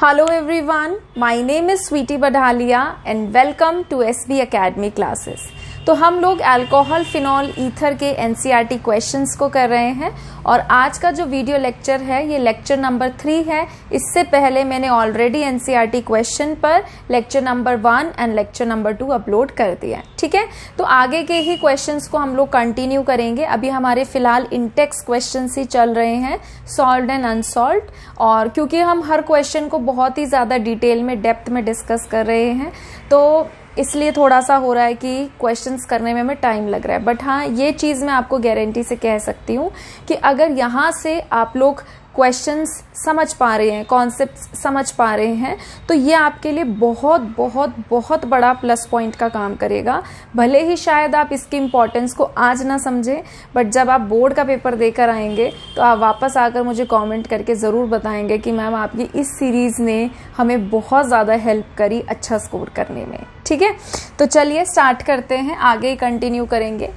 Hello everyone, my name is Sweetie Badhalia and welcome to SB Academy classes। तो हम लोग alcohol, phenol, ether के NCERT questions को कर रहे हैं और आज का जो वीडियो लेक्चर है ये लेक्चर नंबर 3 है। इससे पहले मैंने ऑलरेडी एनसीईआरटी क्वेश्चन पर lecture number 1 and lecture number 2 upload कर दिया है। ठीक है, तो आगे के ही क्वेश्चंस को हम लोग कंटिन्यू करेंगे। अभी हमारे फिलहाल इंटेक्स क्वेश्चंस ही चल रहे हैं, सॉल्व्ड एंड अनसॉल्व्ड, और क्योंकि हम हर क्वेश्चन को बहुत ही ज़्यादा डिटेल में, डेप्थ में डिस्कस कर रहे हैं तो इसलिए थोड़ा सा हो रहा है कि क्वेश्चंस करने में हमें टाइम लग रहा है। बट हाँ, ये चीज़ मैं आपको गारंटी से कह सकती हूँ कि अगर यहाँ से आप लोग क्वेश्चंस समझ पा रहे हैं, कॉन्सेप्ट समझ पा रहे हैं, तो ये आपके लिए बहुत बहुत बहुत बड़ा प्लस पॉइंट का काम करेगा। भले ही शायद आप इसकी इम्पोर्टेंस को आज ना समझें, बट जब आप बोर्ड का पेपर देकर आएंगे तो आप वापस आकर मुझे कमेंट करके ज़रूर बताएंगे कि मैम आपकी इस सीरीज़ ने हमें बहुत ज़्यादा हेल्प करी अच्छा स्कोर करने में। ठीक है, तो चलिए स्टार्ट करते हैं, आगे कंटिन्यू करेंगे।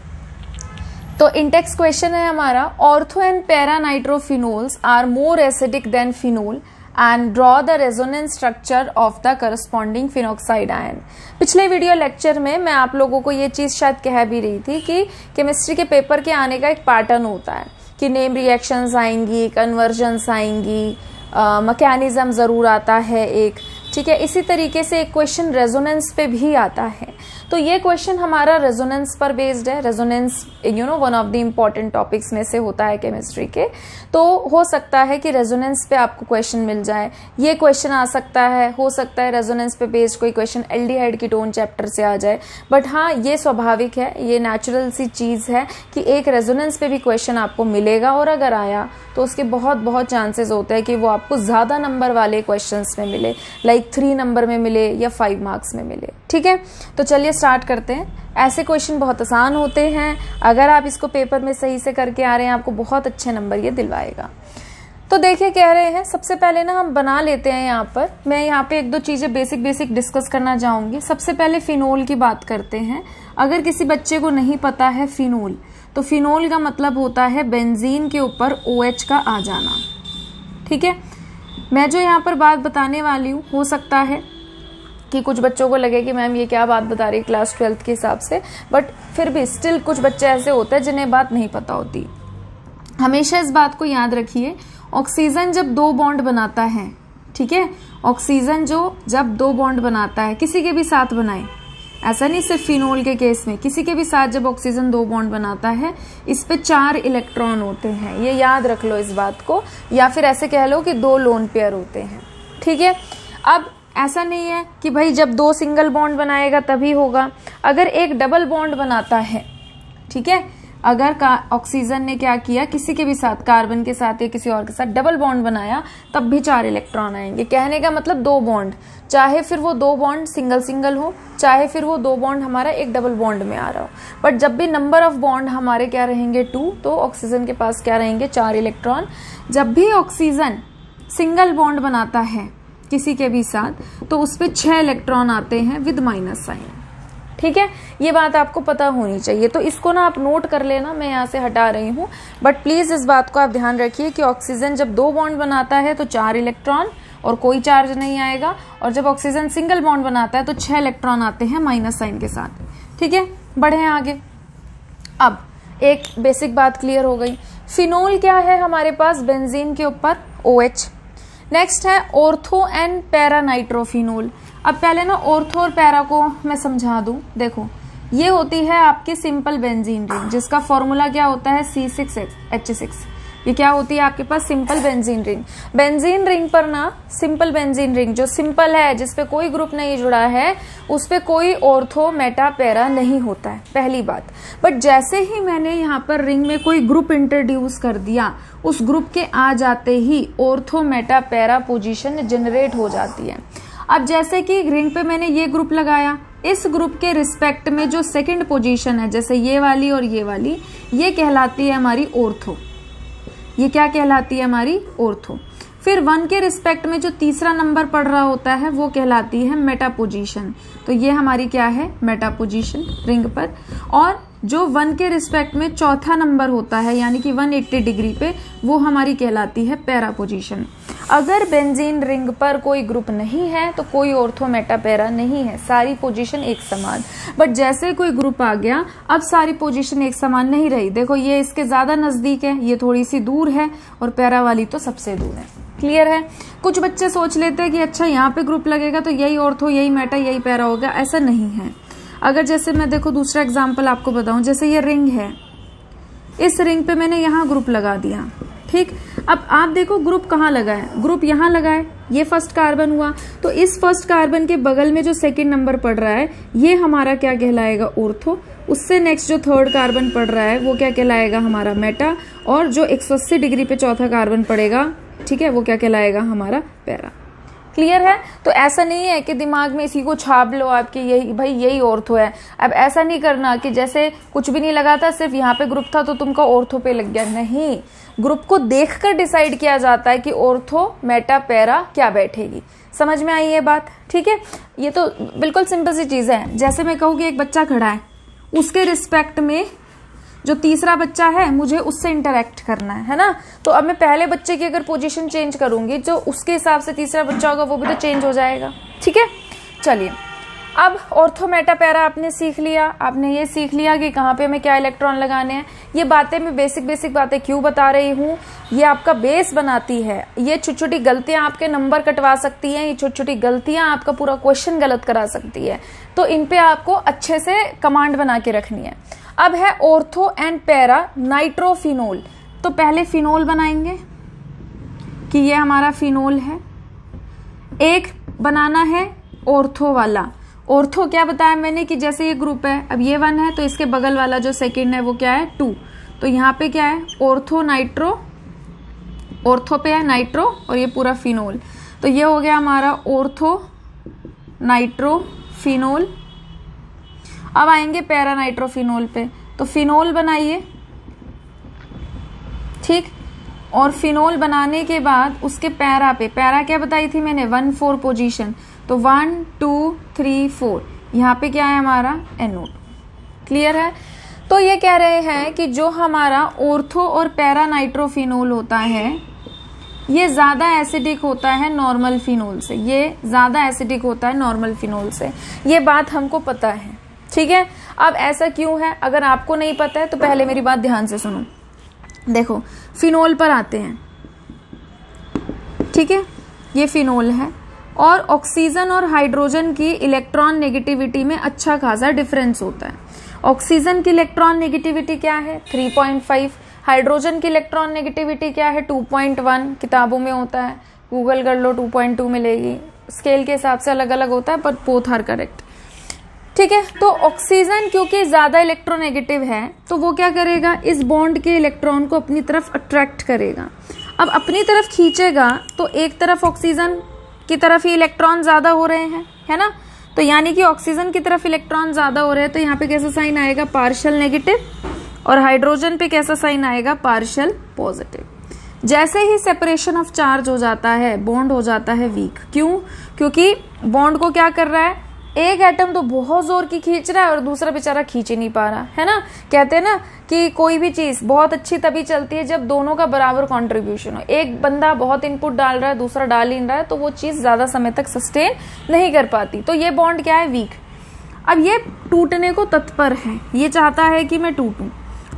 तो इंटेक्स क्वेश्चन है हमारा, ortho and para nitrophenols are more acidic than phenol and draw the resonance structure of the corresponding phenoxide ion. पिछले वीडियो लेक्चर में मैं आप लोगों को ये चीज़ शायद कह भी रही थी कि केमिस्ट्री के पेपर के आने का एक पैटर्न होता है कि नेम रिएक्शंस आएंगी, कन्वर्जन्स आएंगी, मैकेनिज्म ज़रूर आता है एक। ठीक है, इसी तरीके से एक क्वेश्चन रेजोनेंस पे भी आता है। तो ये क्वेश्चन हमारा रेजोनेंस पर बेस्ड है। Resonance one of the important topics में से होता है केमिस्ट्री के। तो हो सकता है कि रेजोनेंस पे आपको क्वेश्चन मिल जाए, ये क्वेश्चन आ सकता है, हो सकता है रेजोनेंस पे बेस्ड कोई क्वेश्चन एल्डिहाइड कीटोन चैप्टर से आ जाए। बट हाँ, ये स्वाभाविक है, ये नेचुरल सी चीज़ है कि एक रेजोनेंस पे भी क्वेश्चन आपको मिलेगा, और अगर आया तो उसके बहुत बहुत चांसेस होते हैं कि वो आपको ज़्यादा नंबर वाले क्वेश्चंस में मिले, लाइक 3 नंबर में मिले या 5 मार्क्स में मिले। ठीक है, तो चलिए स्टार्ट करते हैं। ऐसे क्वेश्चन बहुत आसान होते हैं, अगर आप इसको पेपर में सही से करके आ रहे हैं आपको बहुत अच्छे नंबर ये दिलवाएगा। तो देखिए, कह रहे हैं सबसे पहले ना हम बना लेते हैं। यहाँ पर मैं यहाँ पे 1-2 चीज़ें बेसिक डिस्कस करना चाहूँगी। सबसे पहले फिनोल की बात करते हैं। अगर किसी बच्चे को नहीं पता है फिनोल, तो फिनोल का मतलब होता है बेंजीन के ऊपर OH का आ जाना। ठीक है, मैं जो यहाँ पर बात बताने वाली हूँ, हो सकता है कि कुछ बच्चों को लगे कि मैम ये क्या बात बता रही है क्लास 12th के हिसाब से, बट फिर भी स्टिल कुछ बच्चे ऐसे होते हैं जिन्हें बात नहीं पता होती। हमेशा इस बात को याद रखिए, ऑक्सीजन जब 2 बॉन्ड बनाता है, ठीक है, ऑक्सीजन जो जब 2 बॉन्ड बनाता है, किसी के भी साथ बनाए, ऐसा नहीं सिर्फ फिनोल के केस में, किसी के भी साथ जब ऑक्सीजन 2 बॉन्ड बनाता है, इस पे 4 इलेक्ट्रॉन होते हैं। ये याद रख लो इस बात को, या फिर ऐसे कह लो कि 2 लोन पेयर होते हैं। ठीक है, अब ऐसा नहीं है कि भाई जब 2 सिंगल बॉन्ड बनाएगा तभी होगा। अगर एक डबल बॉन्ड बनाता है, ठीक है, अगर ऑक्सीजन ने क्या किया, किसी के भी साथ, कार्बन के साथ या किसी और के साथ डबल बॉन्ड बनाया, तब भी 4 इलेक्ट्रॉन आएंगे। कहने का मतलब 2 बॉन्ड, चाहे फिर वो 2 बॉन्ड सिंगल हो, चाहे फिर वो 2 बॉन्ड हमारा एक डबल बॉन्ड में आ रहा हो, बट जब भी नंबर ऑफ बॉन्ड हमारे क्या रहेंगे 2, तो ऑक्सीजन के पास क्या रहेंगे 4 इलेक्ट्रॉन। जब भी ऑक्सीजन सिंगल बॉन्ड बनाता है किसी के भी साथ, तो उस पर 6 इलेक्ट्रॉन आते हैं विद माइनस साइन। ठीक है, ये बात आपको पता होनी चाहिए। तो इसको ना आप नोट कर लेना, मैं यहाँ से हटा रही हूँ, बट प्लीज इस बात को आप ध्यान रखिए कि ऑक्सीजन जब 2 बॉन्ड बनाता है तो 4 इलेक्ट्रॉन और कोई चार्ज नहीं आएगा, और जब ऑक्सीजन सिंगल बॉन्ड बनाता है तो 6 इलेक्ट्रॉन आते हैं माइनस साइन के साथ। ठीक है, बढ़े आगे। अब एक बेसिक बात क्लियर हो गई। फिनोल क्या है हमारे पास, बेंजीन के ऊपर OH। नेक्स्ट है ऑर्थो एंड पैरा नाइट्रोफिनोल। अब पहले ना ऑर्थो और पैरा को मैं समझा दूं। देखो, ये होती है आपकी सिंपल बेंजीन रिंग, जिसका फॉर्मूला क्या होता है C6H6। ये क्या होती है आपके पास, simple benzene ring. Benzene ring पर ना, सिंपल बेंजीन रिंग जो सिंपल है, जिसपे कोई ग्रुप नहीं जुड़ा है, उस पे कोई ऑर्थो, मेटा, पैरा नहीं होता है, पहली बात। बट जैसे ही मैंने यहाँ पर रिंग में कोई ग्रुप इंट्रोड्यूस कर दिया, उस ग्रुप के आ जाते ही ortho, meta, para position generate हो जाती है। अब जैसे कि रिंग पे मैंने ये ग्रुप लगाया, इस ग्रुप के रिस्पेक्ट में जो सेकंड पोजीशन है, जैसे ये वाली और ये वाली, ये कहलाती है हमारी ऑर्थो। ये क्या कहलाती है हमारी ऑर्थो। फिर 1 के रिस्पेक्ट में जो तीसरा नंबर पड़ रहा होता है वो कहलाती है मेटा पोजीशन। तो ये हमारी क्या है, मेटा पोजीशन रिंग पर। और जो 1 के रिस्पेक्ट में चौथा नंबर होता है, यानी कि 180 डिग्री पे, वो हमारी कहलाती है पैरा पोजीशन। अगर बेंजीन रिंग पर कोई ग्रुप नहीं है तो कोई ऑर्थो मेटा पैरा नहीं है, सारी पोजीशन एक समान। बट जैसे कोई ग्रुप आ गया, अब सारी पोजीशन एक समान नहीं रही। देखो ये इसके ज्यादा नजदीक है, ये थोड़ी सी दूर है, और पैरा वाली तो सबसे दूर है। क्लियर है? कुछ बच्चे सोच लेते हैं कि अच्छा यहाँ पे ग्रुप लगेगा तो यही ऑर्थो, यही मेटा, यही पैरा होगा। ऐसा नहीं है। अगर जैसे मैं देखो दूसरा एग्जाम्पल आपको बताऊं, जैसे ये रिंग है, इस रिंग पे मैंने यहाँ ग्रुप लगा दिया, ठीक। अब आप देखो ग्रुप कहाँ लगा है, ग्रुप यहाँ लगा है, ये फर्स्ट कार्बन हुआ, तो इस फर्स्ट कार्बन के बगल में जो सेकंड नंबर पड़ रहा है ये हमारा क्या कहलाएगा, ऑर्थो। उससे नेक्स्ट जो थर्ड कार्बन पड़ रहा है वो क्या कहलाएगा, हमारा मेटा। और जो 180 डिग्री पे चौथा कार्बन पड़ेगा, ठीक है, वो क्या कहलाएगा, हमारा पैरा। क्लियर है? तो ऐसा नहीं है कि दिमाग में इसी को छाप लो आपके, यही भाई यही ऑर्थो है। अब ऐसा नहीं करना कि जैसे कुछ भी नहीं लगा था, सिर्फ यहाँ पे ग्रुप था तो तुमका ऑर्थो पे लग गया। नहीं, ग्रुप को देखकर डिसाइड किया जाता है कि ऑर्थो मेटा पैरा क्या बैठेगी। समझ में आई ये बात? ठीक है, ये तो बिल्कुल सिंपल सी चीज है। जैसे मैं कहूँ कि एक बच्चा खड़ा है, उसके रिस्पेक्ट में जो तीसरा बच्चा है मुझे उससे इंटरेक्ट करना है ना। तो अब मैं पहले बच्चे की अगर पोजीशन चेंज करूंगी, जो उसके हिसाब से तीसरा बच्चा होगा वो भी तो चेंज हो जाएगा। ठीक है, चलिए अब ऑर्थो मेटा पैरा आपने सीख लिया। आपने ये सीख लिया कि कहाँ पे हमें क्या इलेक्ट्रॉन लगाने हैं। ये बातें मैं बेसिक बातें क्यों बता रही हूँ, ये आपका बेस बनाती है। ये छोटी छोटी गलतियां आपके नंबर कटवा सकती हैं, ये छोटी छोटी गलतियां आपका पूरा क्वेश्चन गलत करा सकती है। तो इन पे आपको अच्छे से कमांड बना के रखनी है। अब है ऑर्थो एंड पैरा नाइट्रोफिनोल। तो पहले फिनोल बनाएंगे कि ये हमारा फिनोल है। एक बनाना है ऑर्थो वाला। ऑर्थो क्या बताया मैंने कि जैसे ये ग्रुप है, अब ये 1 है तो इसके बगल वाला जो सेकंड है वो क्या है, 2। तो यहाँ पे क्या है, ऑर्थो नाइट्रो, ऑर्थो पे है नाइट्रो और ये पूरा फिनोल। तो ये हो गया हमारा ऑर्थो नाइट्रो फिनोल। अब आएंगे पैरा नाइट्रोफिनोल पे, तो फिनोल बनाइए, ठीक। और फिनोल बनाने के बाद उसके पैरा पे, पैरा क्या बताई थी मैंने, 1,4 पोजीशन। तो 1 2 3 4, यहाँ पे क्या है हमारा NO2। क्लियर है? तो ये कह रहे हैं कि जो हमारा ऑर्थो और पैरा नाइट्रोफिनोल होता है ये ज्यादा एसिडिक होता है नॉर्मल फिनोल से। ये ज्यादा एसिडिक होता है नॉर्मल फिनोल से, ये बात हमको पता है। ठीक है, अब ऐसा क्यों है, अगर आपको नहीं पता है तो पहले मेरी बात ध्यान से सुनो। देखो फिनोल पर आते हैं, ठीक है, ये फिनोल है और ऑक्सीजन और हाइड्रोजन की इलेक्ट्रॉन नेगेटिविटी में अच्छा खासा डिफरेंस होता है। ऑक्सीजन की इलेक्ट्रॉन नेगेटिविटी क्या है, 3.5। हाइड्रोजन की इलेक्ट्रॉन नेगेटिविटी क्या है, 2.1। किताबों में होता है, गूगल कर लो, 2.2 मिलेगी। स्केल के हिसाब से अलग अलग होता है, बट बोथ आर करेक्ट। ठीक है, तो ऑक्सीजन क्योंकि ज्यादा इलेक्ट्रोनेगेटिव है तो वो क्या करेगा, इस बॉन्ड के इलेक्ट्रॉन को अपनी तरफ अट्रैक्ट करेगा। अब अपनी तरफ खींचेगा तो एक तरफ ऑक्सीजन की तरफ ही इलेक्ट्रॉन ज्यादा हो रहे हैं, है ना। तो यानी कि ऑक्सीजन की तरफ इलेक्ट्रॉन ज्यादा हो रहे हैं, तो यहाँ पे कैसा साइन आएगा, पार्शियल नेगेटिव। और हाइड्रोजन पे कैसा साइन आएगा, पार्शियल पॉजिटिव। जैसे ही सेपरेशन ऑफ चार्ज हो जाता है, बॉन्ड हो जाता है वीक। क्यों? क्योंकि बॉन्ड को क्या कर रहा है, एक एटम तो बहुत जोर की खींच रहा है और दूसरा बेचारा खींच ही नहीं पा रहा है ना। कहते हैं ना कि कोई भी चीज बहुत अच्छी तभी चलती है जब दोनों का बराबर कंट्रीब्यूशन हो। एक बंदा बहुत इनपुट डाल रहा है, दूसरा डाल ही नहीं रहा है, तो वो चीज ज्यादा समय तक सस्टेन नहीं कर पाती। तो ये बॉन्ड क्या है, वीक। अब ये टूटने को तत्पर है, ये चाहता है कि मैं टूटूं।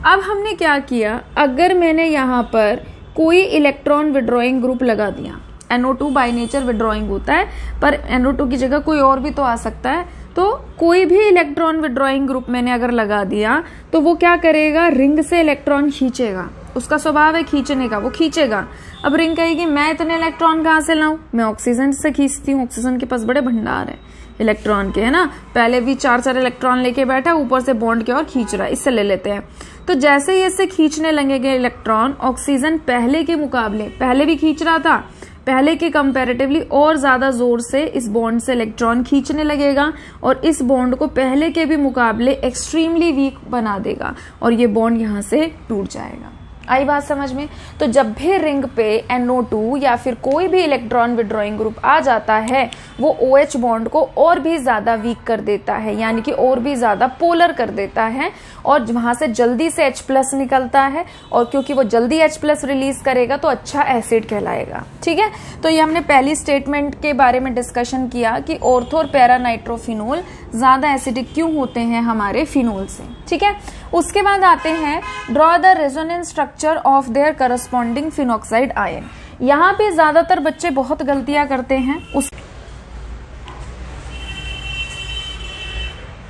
अब हमने क्या किया, अगर मैंने यहाँ पर कोई इलेक्ट्रॉन विड्रॉइंग ग्रुप लगा दिया, NO2 बाय नेचर विड्रॉइंग होता है, पर NO2 की जगह कोई और भी तो आ सकता है। तो कोई भी इलेक्ट्रॉन विड्रॉइंग ग्रुप मैंने अगर लगा दिया तो वो क्या करेगा, रिंग से इलेक्ट्रॉन खींचेगा। उसका स्वभाव है खींचने का, वो खींचेगा। अब रिंग कहेगी मैं इतने इलेक्ट्रॉन कहाँ से लाऊं, मैं ऑक्सीजन से खींचती हूँ, ऑक्सीजन के पास बड़े भंडार है इलेक्ट्रॉन के, है ना। पहले भी 4 इलेक्ट्रॉन लेके बैठा, ऊपर से बॉन्ड के और खींच रहा है, इससे ले लेते हैं। तो जैसे ही इससे खींचने लगेंगे इलेक्ट्रॉन, ऑक्सीजन पहले के मुकाबले, पहले भी खींच रहा था, पहले के कंपैरेटिवली और ज्यादा जोर से इस बॉन्ड से इलेक्ट्रॉन खींचने लगेगा और इस बॉन्ड को पहले के भी मुकाबले एक्सट्रीमली वीक बना देगा और ये बॉन्ड यहां से टूट जाएगा। आई बात समझ में। तो जब भी रिंग पे NO2 या फिर कोई भी इलेक्ट्रॉन विड्रॉइंग ग्रुप आ जाता है वो OH बॉन्ड को और भी ज्यादा वीक कर देता है, यानी कि और भी ज्यादा पोलर कर देता है और वहां से जल्दी से H+ निकलता है और क्योंकि वो जल्दी H+ रिलीज करेगा तो अच्छा एसिड कहलाएगा। ठीक है, तो ये हमने पहली स्टेटमेंट के बारे में डिस्कशन किया कि ऑर्थो और पैरा नाइट्रोफिनोल ज्यादा एसिडिक क्यों होते हैं हमारे फिनोल से। ठीक है, उसके बाद आते हैं draw the resonance structure of their corresponding phenoxide ion. यहाँ पे ज्यादातर बच्चे बहुत गलतियां करते हैं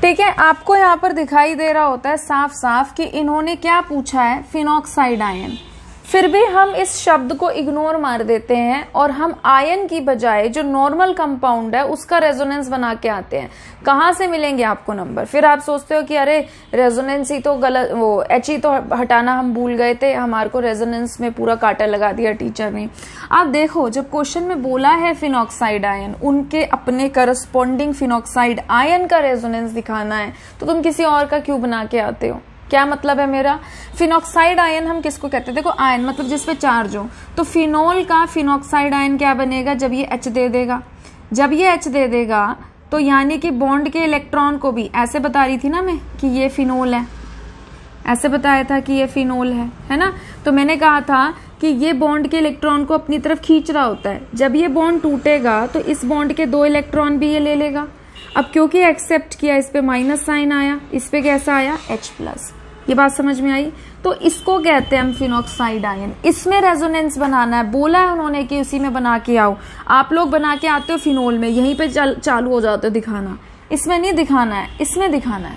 ठीक है, आपको यहाँ पर दिखाई दे रहा होता है साफ साफ कि इन्होंने क्या पूछा है, फिनॉक्साइड आयन। फिर भी हम इस शब्द को इग्नोर मार देते हैं और हम आयन की बजाय जो नॉर्मल कंपाउंड है उसका रेजोनेंस बना के आते हैं। कहाँ से मिलेंगे आपको नंबर? फिर आप सोचते हो कि अरे रेजोनेंस ही तो गलत, वो H ही तो हटाना हम भूल गए थे, हमारे को रेजोनेंस में पूरा कांटा लगा दिया टीचर ने। आप देखो जब क्वेश्चन में बोला है फिनॉक्साइड आयन, उनके अपने करस्पॉन्डिंग फिनॉक्साइड आयन का रेजोनेंस दिखाना है तो तुम किसी और का क्यों बना के आते हो? क्या मतलब है मेरा? फिनॉक्साइड आयन हम किसको कहते हैं? देखो आयन मतलब जिसपे चार्ज हो, तो फिनोल का फिनॉक्साइड आयन क्या बनेगा? जब ये H दे देगा, जब ये H दे देगा तो यानी कि बॉन्ड के इलेक्ट्रॉन को भी ऐसे बता रही थी ना मैं कि ये फिनोल है, ऐसे बताया था कि ये फिनोल है ना। तो मैंने कहा था कि ये बॉन्ड के इलेक्ट्रॉन को अपनी तरफ खींच रहा होता है। जब ये बॉन्ड टूटेगा तो इस बॉन्ड के 2 इलेक्ट्रॉन भी ये ले लेगा। अब क्योंकि एक्सेप्ट किया, इस पे माइनस साइन आया, इस पे कैसा आया? H+। ये बात समझ में आई? तो इसको कहते हैं हम फिनॉक्साइड आयन। इसमें रेजोनेंस बनाना है, बोला है उन्होंने कि उसी में बना के आओ। आप लोग बना के आते हो फिनोल में, यहीं पे चालू हो जाते हो दिखाना। इसमें नहीं दिखाना है, इसमें दिखाना है।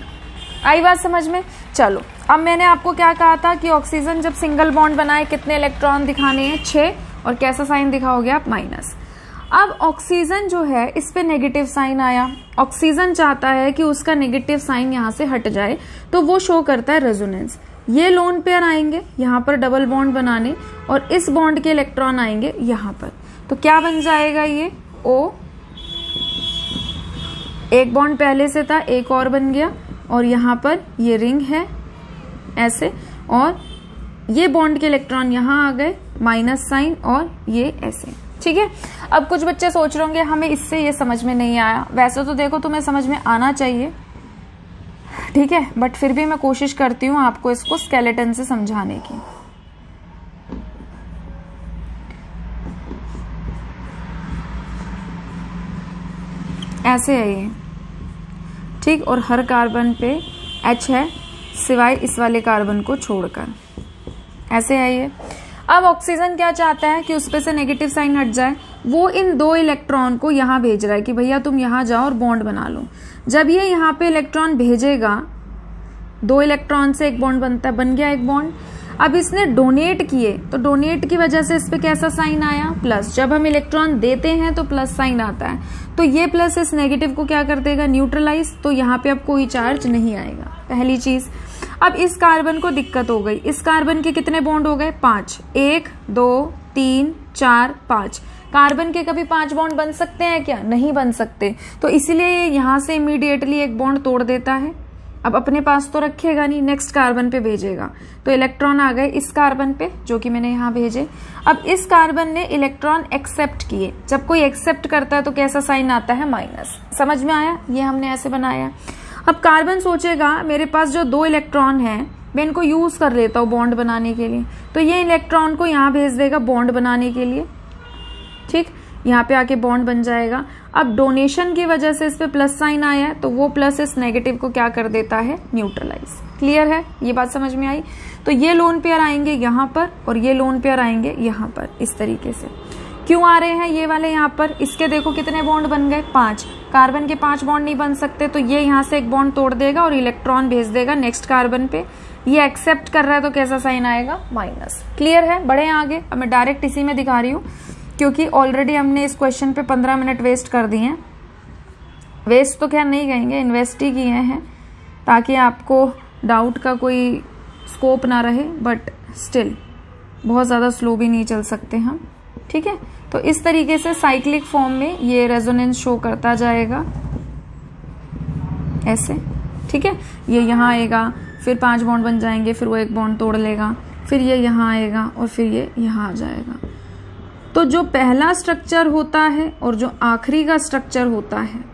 आई बात समझ में? चलो, अब मैंने आपको क्या कहा था कि ऑक्सीजन जब सिंगल बॉन्ड बनाए कितने इलेक्ट्रॉन दिखाने हैं? 6। और कैसा साइन दिखाओगे आप? माइनस। अब ऑक्सीजन जो है इस पे नेगेटिव साइन आया, ऑक्सीजन चाहता है कि उसका नेगेटिव साइन यहाँ से हट जाए तो वो शो करता है रेजोनेंस। ये लोन पेयर आएंगे यहाँ पर डबल बॉन्ड बनाने और इस बॉन्ड के इलेक्ट्रॉन आएंगे यहाँ पर, तो क्या बन जाएगा? ये O, एक बॉन्ड पहले से था, एक और बन गया और यहाँ पर ये रिंग है ऐसे, और ये बॉन्ड के इलेक्ट्रॉन यहाँ आ गए, माइनस साइन, और ये ऐसे। ठीक है, अब कुछ बच्चे सोच रहे होंगे हमें इससे ये समझ में नहीं आया। वैसे तो देखो तुम्हें समझ में आना चाहिए, ठीक है, बट फिर भी मैं कोशिश करती हूँ आपको इसको स्केलेटन से समझाने की। ऐसे है ये, ठीक, और हर कार्बन पे H है सिवाय इस वाले कार्बन को छोड़कर, ऐसे है ये। अब ऑक्सीजन क्या चाहता है कि उस पे से नेगेटिव साइन हट जाए, वो इन 2 इलेक्ट्रॉन को यहाँ भेज रहा है कि भैया तुम यहाँ जाओ और बॉन्ड बना लो। जब ये यहाँ पे इलेक्ट्रॉन भेजेगा, 2 इलेक्ट्रॉन से एक बॉन्ड बनता है, बन गया एक बॉन्ड। अब इसने डोनेट किए तो डोनेट की वजह से इस पे कैसा साइन आया? प्लस। जब हम इलेक्ट्रॉन देते हैं तो प्लस साइन आता है, तो ये प्लस इस नेगेटिव को क्या कर देगा? न्यूट्रलाइज। तो यहाँ पे अब कोई चार्ज नहीं आएगा, पहली चीज। अब इस कार्बन को दिक्कत हो गई, इस कार्बन के कितने बॉन्ड हो गए? 5। 1 2 3 4 5। कार्बन के कभी 5 बॉन्ड बन सकते हैं क्या? नहीं बन सकते। तो इसीलिए ये यहाँ से इमीडिएटली एक बॉन्ड तोड़ देता है। अब अपने पास तो रखेगा नहीं, नेक्स्ट कार्बन पे भेजेगा, तो इलेक्ट्रॉन आ गए इस कार्बन पे जो कि मैंने यहाँ भेजे। अब इस कार्बन ने इलेक्ट्रॉन एक्सेप्ट किए। जब कोई एक्सेप्ट करता है तो कैसा साइन आता है? माइनस। समझ में आया? ये हमने ऐसे बनाया। अब कार्बन सोचेगा मेरे पास जो 2 इलेक्ट्रॉन है मैं इनको यूज कर लेता हूँ बॉन्ड बनाने के लिए, तो ये इलेक्ट्रॉन को यहाँ भेज देगा बॉन्ड बनाने के लिए। ठीक, यहाँ पे आके बॉन्ड बन जाएगा। अब डोनेशन की वजह से इस पे प्लस साइन आया है, तो वो प्लस इस नेगेटिव को क्या कर देता है? न्यूट्रलाइज। क्लियर है? ये बात समझ में आई? तो ये लोन पेयर आएंगे यहाँ पर और ये लोन पेयर आएंगे यहाँ पर, इस तरीके से। क्यों आ रहे हैं ये वाले यहाँ पर? इसके देखो कितने बॉन्ड बन गए? 5। कार्बन के 5 बॉन्ड नहीं बन सकते, तो ये यहाँ से एक बॉन्ड तोड़ देगा और इलेक्ट्रॉन भेज देगा नेक्स्ट कार्बन पे। ये एक्सेप्ट कर रहा है तो कैसा साइन आएगा? माइनस। क्लियर है? बढ़े आगे। अब मैं डायरेक्ट इसी में दिखा रही हूँ क्योंकि ऑलरेडी हमने इस क्वेश्चन पे 15 मिनट वेस्ट कर दिए हैं। वेस्ट तो क्या नहीं कहेंगे, इन्वेस्ट ही किए हैं ताकि आपको डाउट का कोई स्कोप ना रहे, बट स्टिल बहुत ज़्यादा स्लो भी नहीं चल सकते हम। ठीक है, तो इस तरीके से साइक्लिक फॉर्म में ये रेजोनेंस शो करता जाएगा ऐसे। ठीक है, ये यहाँ आएगा, फिर 5 बॉन्ड बन जाएंगे, फिर वो एक बॉन्ड तोड़ लेगा, फिर ये यहाँ आएगा और फिर ये यहाँ आ जाएगा। तो जो पहला स्ट्रक्चर होता है और जो आखिरी का स्ट्रक्चर होता है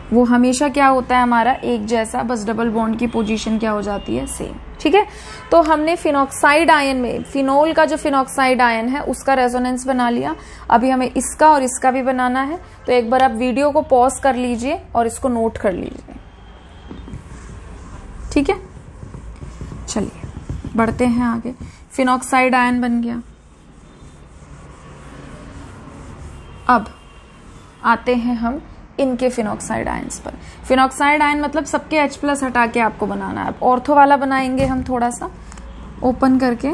वो हमेशा क्या होता है हमारा एक जैसा, बस डबल बॉन्ड की पोजीशन क्या हो जाती है, सेम। ठीक है, तो हमने फिनॉक्साइड आयन में फिनोल का जो फिनॉक्साइड आयन है उसका रेजोनेंस बना लिया। अभी हमें इसका और इसका भी बनाना है, तो एक बार आप वीडियो को पॉज कर लीजिए और इसको नोट कर लीजिए। ठीक है, चलिए बढ़ते हैं आगे। फिनॉक्साइड आयन बन गया। अब आते हैं हम इनके फिनॉक्साइड आयन्स पर। फिनॉक्साइड आयन मतलब सबके H+ हटा के आपको बनाना है। ऑर्थो वाला बनाएंगे हम, थोड़ा सा ओपन करके।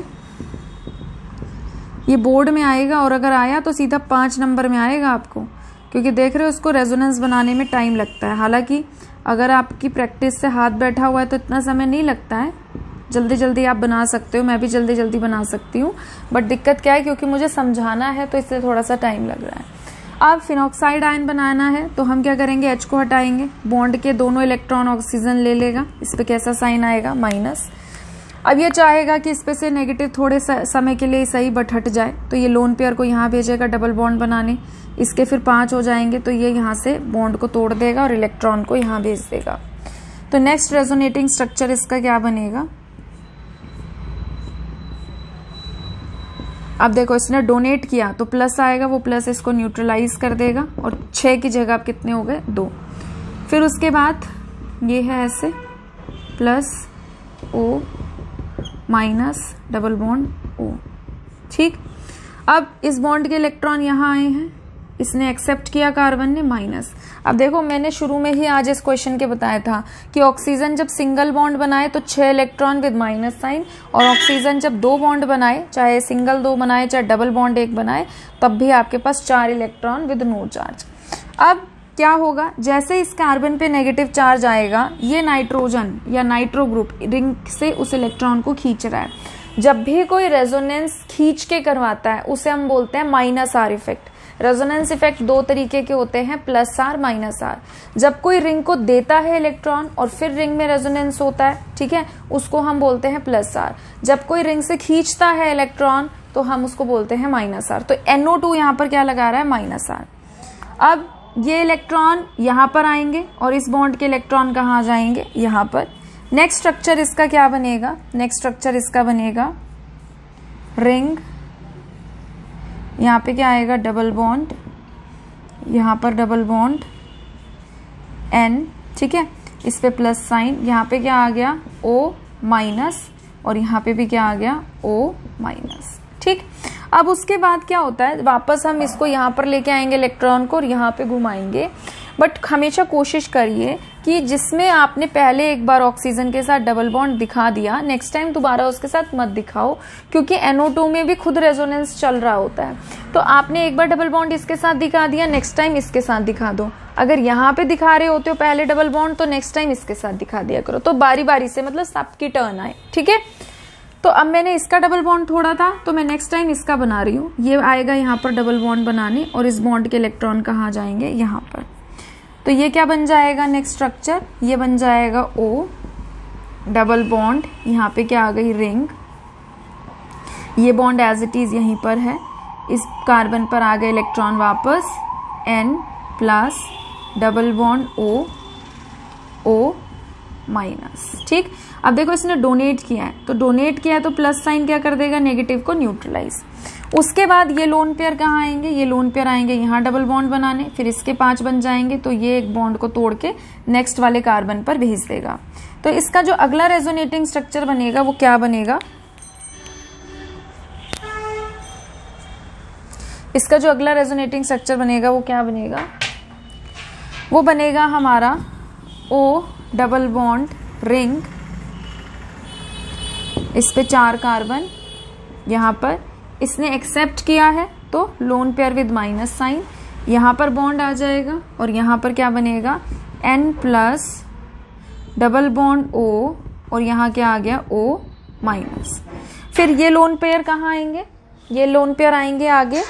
ये बोर्ड में आएगा और अगर आया तो सीधा 5 नंबर में आएगा आपको, क्योंकि देख रहे हो उसको रेजोनेंस बनाने में टाइम लगता है। हालांकि अगर आपकी प्रैक्टिस से हाथ बैठा हुआ है तो इतना समय नहीं लगता है, जल्दी जल्दी आप बना सकते हो, मैं भी जल्दी जल्दी बना सकती हूँ। बट दिक्कत क्या है, क्योंकि मुझे समझाना है तो इसलिए थोड़ा सा टाइम लग रहा है। अब फिनॉक्साइड आयन बनाना है तो हम क्या करेंगे, H को हटाएंगे, बॉन्ड के दोनों इलेक्ट्रॉन ऑक्सीजन ले लेगा। इस पे कैसा साइन आएगा, माइनस। अब ये चाहेगा कि इस पे से नेगेटिव थोड़े समय के लिए सही बट हट जाए, तो ये लोन पेयर को यहाँ भेजेगा डबल बॉन्ड बनाने। इसके फिर 5 हो जाएंगे, तो ये यहाँ से बॉन्ड को तोड़ देगा और इलेक्ट्रॉन को यहाँ भेज देगा। तो नेक्स्ट रेजोनेटिंग स्ट्रक्चर इसका क्या बनेगा। अब देखो इसने डोनेट किया तो प्लस आएगा, वो प्लस इसको न्यूट्रलाइज कर देगा और 6 की जगह अब कितने हो गए, 2। फिर उसके बाद ये है ऐसे plus O minus double bond O। ठीक, अब इस बॉन्ड के इलेक्ट्रॉन यहाँ आए हैं, इसने एक्सेप्ट किया कार्बन ने, माइनस। अब देखो मैंने शुरू में ही आज इस क्वेश्चन के बताया था कि ऑक्सीजन जब सिंगल बॉन्ड बनाए तो 6 इलेक्ट्रॉन विद माइनस साइन, और ऑक्सीजन जब 2 बॉन्ड बनाए, चाहे सिंगल 2 बनाए चाहे डबल बॉन्ड 1 बनाए, तब भी आपके पास 4 इलेक्ट्रॉन विद नो चार्ज। अब क्या होगा, जैसे इस कार्बन पे नेगेटिव चार्ज आएगा, ये नाइट्रोजन या नाइट्रो ग्रुप रिंग से उस इलेक्ट्रॉन को खींच रहा है। जब भी कोई रेजोनेंस खींच के करवाता है उसे हम बोलते हैं minus are effect. Resonance effect 2 तरीके के होते हैं, प्लस आर माइनस आर। जब कोई रिंग को देता है इलेक्ट्रॉन और फिर रिंग में रेजोनेंस होता है, ठीक है, उसको हम बोलते हैं प्लस आर। जब कोई रिंग से खींचता है इलेक्ट्रॉन तो हम उसको बोलते हैं माइनस आर। तो NO2 यहाँ पर क्या लगा रहा है, माइनस आर। अब ये इलेक्ट्रॉन यहाँ पर आएंगे और इस बॉन्ड के इलेक्ट्रॉन कहाँ आ जाएंगे, यहाँ पर। नेक्स्ट स्ट्रक्चर इसका क्या बनेगा, नेक्स्ट स्ट्रक्चर इसका बनेगा रिंग। यहाँ पे क्या आएगा, डबल बॉन्ड, यहाँ पर डबल बॉन्ड N। ठीक है, इस पे प्लस साइन, यहाँ पे क्या आ गया, O माइनस, और यहाँ पे भी क्या आ गया, O माइनस। ठीक, अब उसके बाद क्या होता है, वापस हम इसको यहाँ पर लेके आएंगे इलेक्ट्रॉन को और यहाँ पे घुमाएंगे। बट हमेशा कोशिश करिए कि जिसमें आपने पहले एक बार ऑक्सीजन के साथ डबल बॉन्ड दिखा दिया, नेक्स्ट टाइम दोबारा उसके साथ मत दिखाओ, क्योंकि NO2 में भी खुद रेजोनेंस चल रहा होता है। तो आपने एक बार डबल बॉन्ड इसके साथ दिखा दिया, नेक्स्ट टाइम इसके साथ दिखा दो। अगर यहाँ पे दिखा रहे होते हो पहले डबल बॉन्ड, तो नेक्स्ट टाइम इसके साथ दिखा दिया करो। तो बारी बारी से, मतलब सबकी टर्न आए। ठीक है, तो अब मैंने इसका डबल बॉन्ड छोड़ा था तो मैं नेक्स्ट टाइम इसका बना रही हूँ। ये आएगा यहाँ पर डबल बॉन्ड बनाने और इस बॉन्ड के इलेक्ट्रॉन कहाँ जाएंगे, यहाँ पर। तो ये क्या बन जाएगा नेक्स्ट स्ट्रक्चर, ये बन जाएगा O डबल बॉन्ड, यहाँ पे क्या आ गई, रिंग। ये बॉन्ड एज इट इज यहीं पर है, इस कार्बन पर आ गए इलेक्ट्रॉन वापस, N plus double bond O minus. ठीक, अब देखो इसने डोनेट किया है, तो डोनेट किया है तो प्लस साइन क्या कर देगा, नेगेटिव को न्यूट्रलाइज। उसके बाद ये लोन पेयर कहाँ आएंगे, ये लोन पेयर आएंगे यहाँ डबल बॉन्ड बनाने, फिर इसके 5 बन जाएंगे, तो ये एक बॉन्ड को तोड़ के नेक्स्ट वाले कार्बन पर भेज देगा। तो इसका जो अगला रेजोनेटिंग स्ट्रक्चर बनेगा वो क्या बनेगा, इसका जो अगला रेजोनेटिंग स्ट्रक्चर बनेगा वो क्या बनेगा, वो बनेगा हमारा O डबल बॉन्ड रिंग। इस पे 4 कार्बन, यहाँ पर इसने एक्सेप्ट किया है तो lone pair with minus sign, यहाँ पर बॉन्ड आ जाएगा और यहाँ पर क्या बनेगा, N plus double bond O, और यहाँ क्या आ गया, O माइनस। फिर ये लोन पेयर कहाँ आएंगे, ये लोन पेयर आएंगे आगे।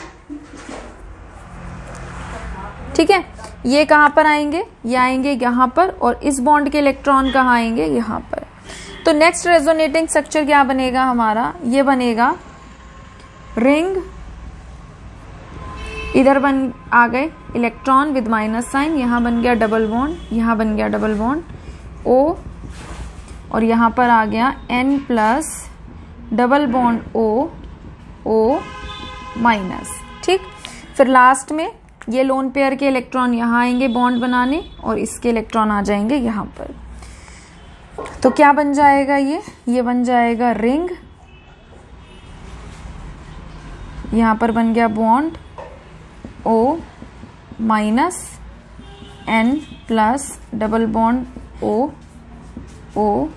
ठीक है, ये कहाँ पर आएंगे, ये आएंगे यहाँ पर, और इस बॉन्ड के इलेक्ट्रॉन कहाँ आएंगे, यहाँ पर। तो नेक्स्ट रेजोनेटिंग स्ट्रक्चर क्या बनेगा हमारा, ये बनेगा रिंग, इधर आ गए इलेक्ट्रॉन विद माइनस साइन, यहां बन गया डबल बॉन्ड, यहां बन गया डबल बॉन्ड O, और यहां पर आ गया N plus double bond O minus. ठीक, फिर लास्ट में ये लोन पेयर के इलेक्ट्रॉन यहां आएंगे बॉन्ड बनाने और इसके इलेक्ट्रॉन आ जाएंगे यहां पर। तो क्या बन जाएगा, ये बन जाएगा रिंग, यहां पर बन गया bond O minus N plus double bond O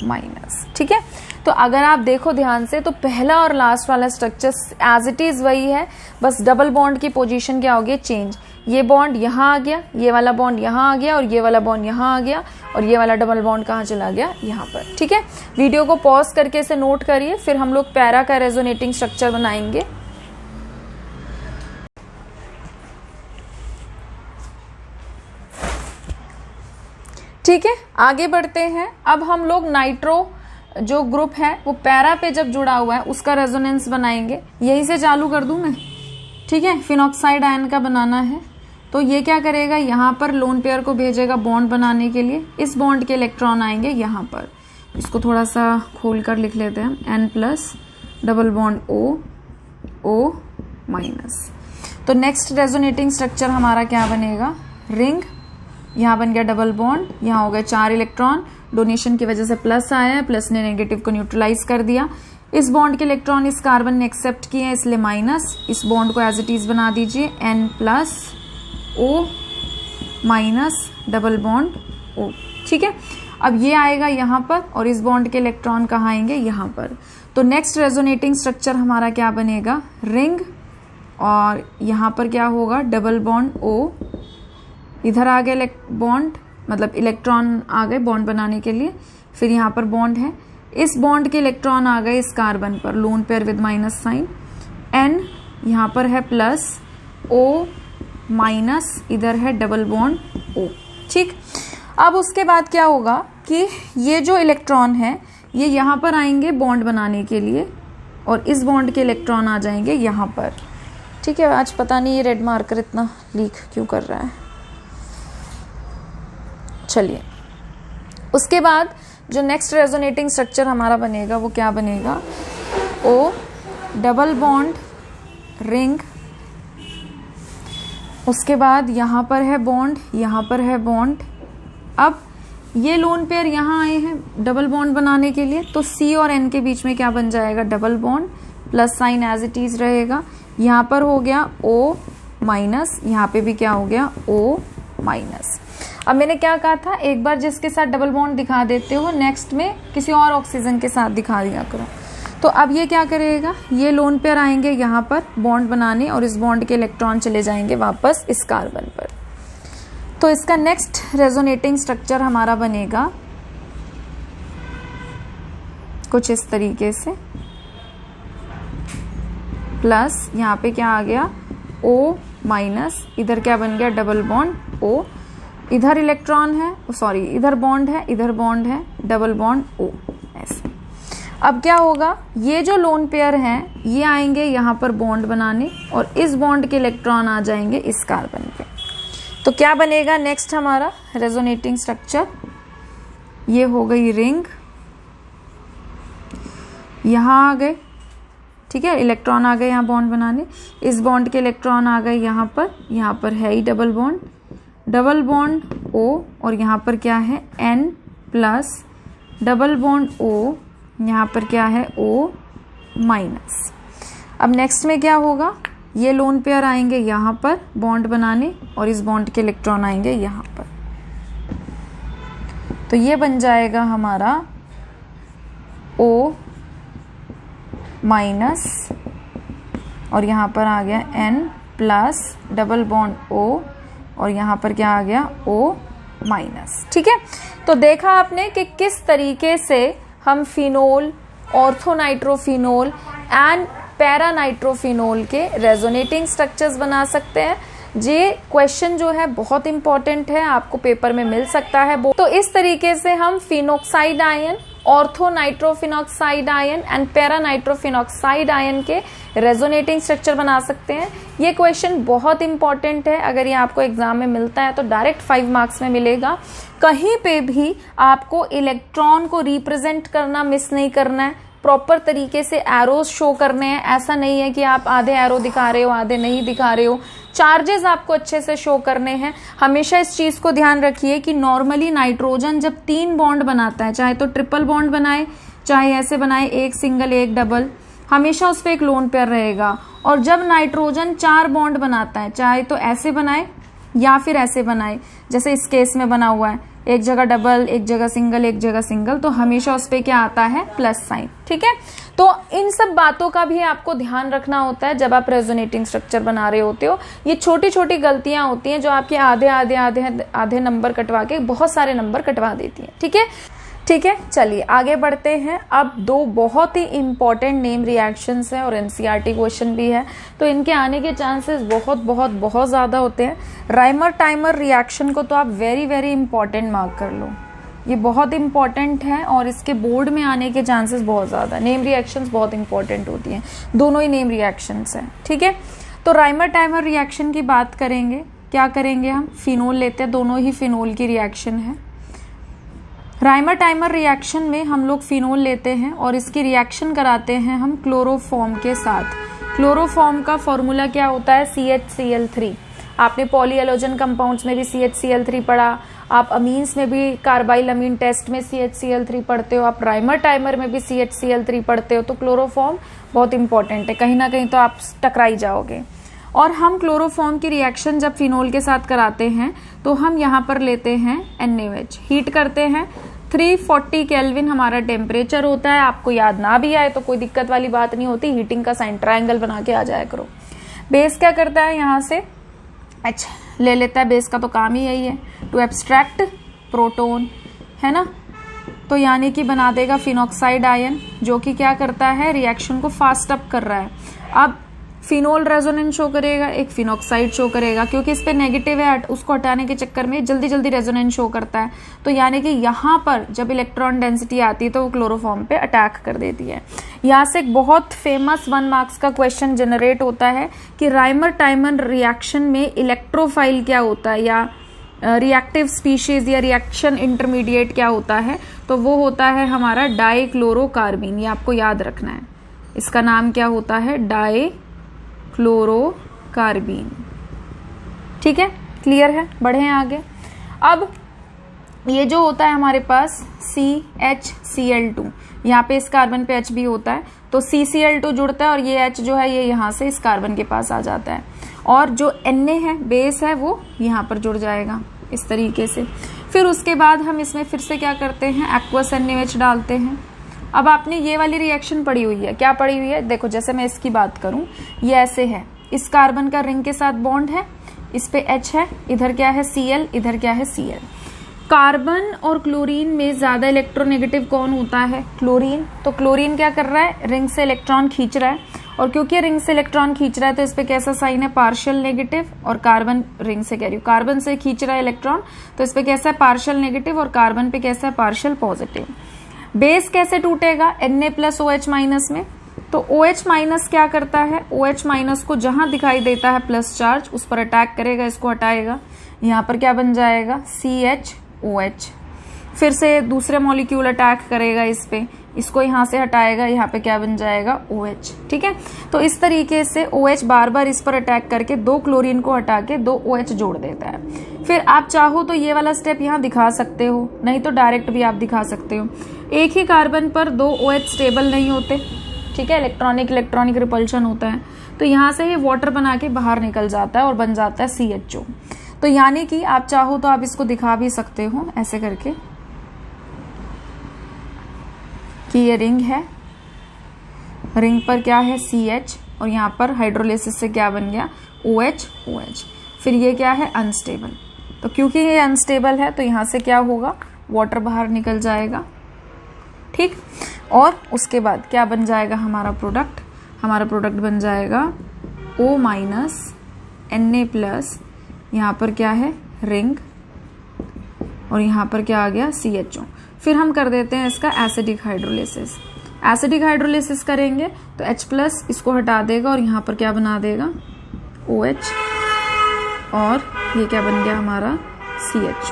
minus. ठीक है, तो अगर आप देखो ध्यान से तो पहला और लास्ट वाला स्ट्रक्चर एज इट इज वही है, बस डबल बॉन्ड की पोजीशन क्या हो गई, चेंज। ये बॉन्ड यहां आ गया, ये वाला बॉन्ड यहां आ गया, और ये वाला बॉन्ड यहां आ गया, और ये वाला डबल बॉन्ड कहां चला गया, यहां पर। ठीक है, वीडियो को पॉज करके इसे नोट करिए, फिर हम लोग पैरा का रेजोनेटिंग स्ट्रक्चर बनाएंगे। ठीक है, आगे बढ़ते हैं। अब हम लोग नाइट्रो जो ग्रुप है वो पैरा पे जब जुड़ा हुआ है उसका रेजोनेंस बनाएंगे। यहीं से चालू कर दूं मैं। ठीक है, फिनॉक्साइड आयन का बनाना है, तो ये क्या करेगा, यहाँ पर लोन पेयर को भेजेगा बॉन्ड बनाने के लिए। इस बॉन्ड के इलेक्ट्रॉन आएंगे यहाँ पर, इसको थोड़ा सा खोल कर लिख लेते हैं, N plus double bond O minus. तो नेक्स्ट रेजोनेटिंग स्ट्रक्चर हमारा क्या बनेगा, रिंग, यहाँ बन गया डबल बॉन्ड, यहाँ हो गए 4 इलेक्ट्रॉन, डोनेशन की वजह से प्लस आया है, प्लस ने नेगेटिव को न्यूट्रलाइज कर दिया। इस बॉन्ड के इलेक्ट्रॉन इस कार्बन ने एक्सेप्ट किए हैं इसलिए माइनस, इस बॉन्ड को एज इट इज बना दीजिए, N plus O minus double bond O। ठीक है, अब ये आएगा यहाँ पर और इस बॉन्ड के इलेक्ट्रॉन कहाँ आएंगे, यहाँ पर। तो नेक्स्ट रेजोनेटिंग स्ट्रक्चर हमारा क्या बनेगा, रिंग, और यहाँ पर क्या होगा, डबल बॉन्ड O, इधर आ गए बॉन्ड, मतलब इलेक्ट्रॉन आ गए बॉन्ड बनाने के लिए, फिर यहाँ पर बॉन्ड है, इस बॉन्ड के इलेक्ट्रॉन आ गए इस कार्बन पर, lone pair with minus sign, N यहाँ पर है प्लस O माइनस, इधर है डबल बॉन्ड O। ठीक, अब उसके बाद क्या होगा कि ये जो इलेक्ट्रॉन है ये यहाँ पर आएंगे बॉन्ड बनाने के लिए और इस बॉन्ड के इलेक्ट्रॉन आ जाएंगे यहाँ पर। ठीक है, आज पता नहीं ये रेड मार्कर इतना लीक क्यों कर रहा है। चलिए, उसके बाद जो नेक्स्ट रेजोनेटिंग स्ट्रक्चर हमारा बनेगा वो क्या बनेगा, O डबल बॉन्ड रिंग, उसके बाद यहाँ पर है बॉन्ड, यहाँ पर है बॉन्ड। अब ये लोन पेयर यहाँ आए हैं डबल बॉन्ड बनाने के लिए, तो C और N के बीच में क्या बन जाएगा, double bond, plus sign as it is रहेगा, यहाँ पर हो गया O माइनस, यहाँ पे भी क्या हो गया, O माइनस। अब मैंने क्या कहा था, एक बार जिसके साथ डबल बॉन्ड दिखा देते हो नेक्स्ट में किसी और ऑक्सीजन के साथ दिखा दिया करो। तो अब ये क्या करेगा, ये लोन पेयर आएंगे यहाँ पर बॉन्ड बनाने और इस बॉन्ड के इलेक्ट्रॉन चले जाएंगे वापस इस कार्बन पर। तो इसका नेक्स्ट रेजोनेटिंग स्ट्रक्चर हमारा बनेगा कुछ इस तरीके से, प्लस यहाँ पे क्या आ गया, O माइनस, इधर क्या बन गया, डबल बॉन्ड O, इधर इलेक्ट्रॉन है, सॉरी इधर बॉन्ड है, इधर बॉन्ड है, डबल बॉन्ड O, ऐसे। अब क्या होगा, ये जो लोन पेयर हैं ये आएंगे यहाँ पर बॉन्ड बनाने और इस बॉन्ड के इलेक्ट्रॉन आ जाएंगे इस कार्बन पे। तो क्या बनेगा नेक्स्ट हमारा रेजोनेटिंग स्ट्रक्चर, ये हो गई रिंग, यहाँ आ गए, ठीक है, इलेक्ट्रॉन आ गए यहाँ बॉन्ड बनाने, इस बॉन्ड के इलेक्ट्रॉन आ गए यहाँ पर है ही डबल बॉन्ड O, और यहाँ पर क्या है, N plus double bond O, यहाँ पर क्या है, O माइनस। अब नेक्स्ट में क्या होगा, ये लोन पेयर आएंगे यहाँ पर बॉन्ड बनाने और इस बॉन्ड के इलेक्ट्रॉन आएंगे यहाँ पर। तो ये बन जाएगा हमारा O माइनस और यहाँ पर आ गया N plus double bond O और यहाँ पर क्या आ गया, O माइनस। ठीक है, तो देखा आपने कि किस तरीके से हम फिनोल, ऑर्थोनाइट्रोफिनोल एंड पैरानाइट्रोफिनोल के रेजोनेटिंग स्ट्रक्चर्स बना सकते हैं। ये क्वेश्चन जो है बहुत इंपॉर्टेंट है, आपको पेपर में मिल सकता है। तो इस तरीके से हम phenoxide ion ortho nitrophenoxide ion and para nitrophenoxide ion के रेजोनेटिंग स्ट्रक्चर बना सकते हैं। ये क्वेश्चन बहुत इंपॉर्टेंट है, अगर ये आपको एग्जाम में मिलता है तो डायरेक्ट 5 मार्क्स में मिलेगा। कहीं पे भी आपको इलेक्ट्रॉन को रिप्रेजेंट करना मिस नहीं करना है, प्रॉपर तरीके से एरोज शो करने हैं। ऐसा नहीं है कि आप आधे एरो दिखा रहे हो आधे नहीं दिखा रहे हो, चार्जेस आपको अच्छे से शो करने हैं। हमेशा इस चीज को ध्यान रखिए कि नॉर्मली नाइट्रोजन जब 3 बॉन्ड बनाता है, चाहे तो ट्रिपल बॉन्ड बनाए चाहे ऐसे बनाए, एक सिंगल एक डबल, हमेशा उस पर एक लोन पेयर रहेगा। और जब नाइट्रोजन 4 बॉन्ड बनाता है, चाहे तो ऐसे बनाए या फिर ऐसे बनाए, जैसे इस केस में बना हुआ है, एक जगह डबल एक जगह सिंगल एक जगह सिंगल, तो हमेशा उस पे क्या आता है, प्लस साइन। ठीक है, तो इन सब बातों का भी आपको ध्यान रखना होता है जब आप रेजोनेटिंग स्ट्रक्चर बना रहे होते हो। ये छोटी छोटी गलतियां होती हैं जो आपके आधे आधे आधे आधे नंबर कटवा के बहुत सारे नंबर कटवा देती हैं। ठीक है, ठीक है, चलिए आगे बढ़ते हैं। अब 2 बहुत ही इंपॉर्टेंट नेम रिएक्शंस हैं और एनसीईआरटी क्वेश्चन भी है, तो इनके आने के चांसेस बहुत बहुत बहुत ज़्यादा होते हैं। राइमर टाइमर रिएक्शन को तो आप वेरी वेरी इंपॉर्टेंट मार्क कर लो, ये बहुत इंपॉर्टेंट है और इसके बोर्ड में आने के चांसेस बहुत ज़्यादा। नेम रिएक्शंस बहुत इंपॉर्टेंट होती हैं, दोनों ही नेम रिएक्शंस हैं। ठीक है, तो राइमर टाइमर रिएक्शन की बात करेंगे। क्या करेंगे हम, फिनोल लेते हैं, दोनों ही फिनोल की रिएक्शन है। राइमर टाइमर रिएक्शन में हम लोग फिनोल लेते हैं और इसकी रिएक्शन कराते हैं हम क्लोरोफॉर्म के साथ। क्लोरोफॉर्म का फॉर्मूला क्या होता है, CHCl3। आपने पॉलीएलोजन कंपाउंड्स में भी CHCl3 पढ़ा, आप अमीन्स में भी कार्बाइल अमीन टेस्ट में CHCl3 पढ़ते हो, आप राइमर टाइमर में भी CHCl3 पढ़ते हो। तो क्लोरोफॉर्म बहुत इंपॉर्टेंट है, कहीं ना कहीं तो आप टकराई जाओगे। और हम क्लोरोफॉर्म की रिएक्शन जब फिनोल के साथ कराते हैं तो हम यहाँ पर लेते हैं NaOH, हीट करते हैं। 340 केल्विन हमारा टेम्परेचर होता है। आपको याद ना भी आए तो कोई दिक्कत वाली बात नहीं होती, हीटिंग का साइन ट्रायंगल बना के आ जाया करो। बेस क्या करता है, यहाँ से अच्छा ले लेता है, बेस का तो काम ही यही है टू एब्स्ट्रैक्ट प्रोटोन, है ना। तो यानी कि बना देगा फिनॉक्साइड आयन, जो कि क्या करता है, रिएक्शन को फास्ट अप कर रहा है। अब फिनोल रेजोनेंस शो करेगा, एक फिनॉक्साइड शो करेगा, क्योंकि इस पे नेगेटिव है, उसको हटाने के चक्कर में जल्दी जल्दी रेजोनेंस शो करता है। तो यानी कि यहाँ पर जब इलेक्ट्रॉन डेंसिटी आती है तो वो क्लोरोफॉर्म पे अटैक कर देती है। यहाँ से एक बहुत फेमस 1 मार्क्स का क्वेश्चन जनरेट होता है कि राइमर टाइमर रिएक्शन में इलेक्ट्रोफाइल क्या होता है, या रिएक्टिव स्पीशीज या रिएक्शन इंटरमीडिएट क्या होता है। तो वो होता है हमारा डाइक्लोरोकार्बीन, ये आपको याद रखना है। इसका नाम क्या होता है, डाइक्लोरोकार्बीन। ठीक है, क्लियर है, बढ़े हैं आगे। अब ये जो होता है हमारे पास CHCl2, यहाँ पे इस कार्बन पे H भी होता है, तो CCl2 जुड़ता है और ये H जो है ये यहाँ से इस कार्बन के पास आ जाता है, और जो Na है, बेस है, वो यहाँ पर जुड़ जाएगा इस तरीके से। फिर उसके बाद हम इसमें फिर से क्या करते हैं, एक्वस NaOH डालते हैं। अब आपने ये वाली रिएक्शन पढ़ी हुई है, क्या पढ़ी हुई है, देखो जैसे मैं इसकी बात करूं, ये ऐसे है, इस कार्बन का रिंग के साथ बॉन्ड है, इस पे H है, इधर क्या है Cl, इधर क्या है Cl। कार्बन और क्लोरीन में ज्यादा इलेक्ट्रोनेगेटिव कौन होता है, क्लोरीन। तो क्लोरीन क्या कर रहा है, रिंग से इलेक्ट्रॉन खींच रहा है, और क्योंकि रिंग से इलेक्ट्रॉन खींच रहा है तो इस पे कैसा साइन है, पार्शियल नेगेटिव। और कार्बन रिंग से कह रही हूँ, कार्बन से खींच रहा है इलेक्ट्रॉन, तो इस पे कैसा है, पार्शियल नेगेटिव, और कार्बन पे कैसा है, पार्शियल पॉजिटिव। बेस कैसे टूटेगा, Na+OH- में, तो OH- क्या करता है, OH- को जहां दिखाई देता है प्लस चार्ज उस पर अटैक करेगा, इसको हटाएगा, यहाँ पर क्या बन जाएगा, CHOH। फिर से दूसरे मॉलिक्यूल अटैक करेगा इस पे, इसको यहाँ से हटाएगा, यहाँ पे क्या बन जाएगा, OH। ठीक है, तो इस तरीके से OH बार बार इस पर अटैक करके 2 क्लोरीन को हटा के 2 OH जोड़ देता है। फिर आप चाहो तो ये वाला स्टेप यहाँ दिखा सकते हो, नहीं तो डायरेक्ट भी आप दिखा सकते हो। एक ही कार्बन पर 2 OH स्टेबल नहीं होते, ठीक है, इलेक्ट्रॉनिक रिपल्शन होता है, तो यहाँ से ये वाटर बना के बाहर निकल जाता है और बन जाता है CHO। तो यानी कि आप चाहो तो आप इसको दिखा भी सकते हो ऐसे करके कि ये रिंग है, रिंग पर क्या है, CH, और यहाँ पर हाइड्रोलिसिस से क्या बन गया, OH। फिर ये क्या है, अनस्टेबल। तो क्योंकि ये अनस्टेबल है तो यहाँ से क्या होगा, वाटर बाहर निकल जाएगा। ठीक, और उसके बाद क्या बन जाएगा हमारा प्रोडक्ट, हमारा प्रोडक्ट बन जाएगा O- Na+, यहाँ पर क्या है, रिंग, और यहाँ पर क्या आ गया, CHO। फिर हम कर देते हैं इसका एसिडिक हाइड्रोलिसिस। एसिडिक हाइड्रोलिसिस करेंगे तो H+ इसको हटा देगा और यहाँ पर क्या बना देगा OH, और ये क्या बन गया हमारा CH।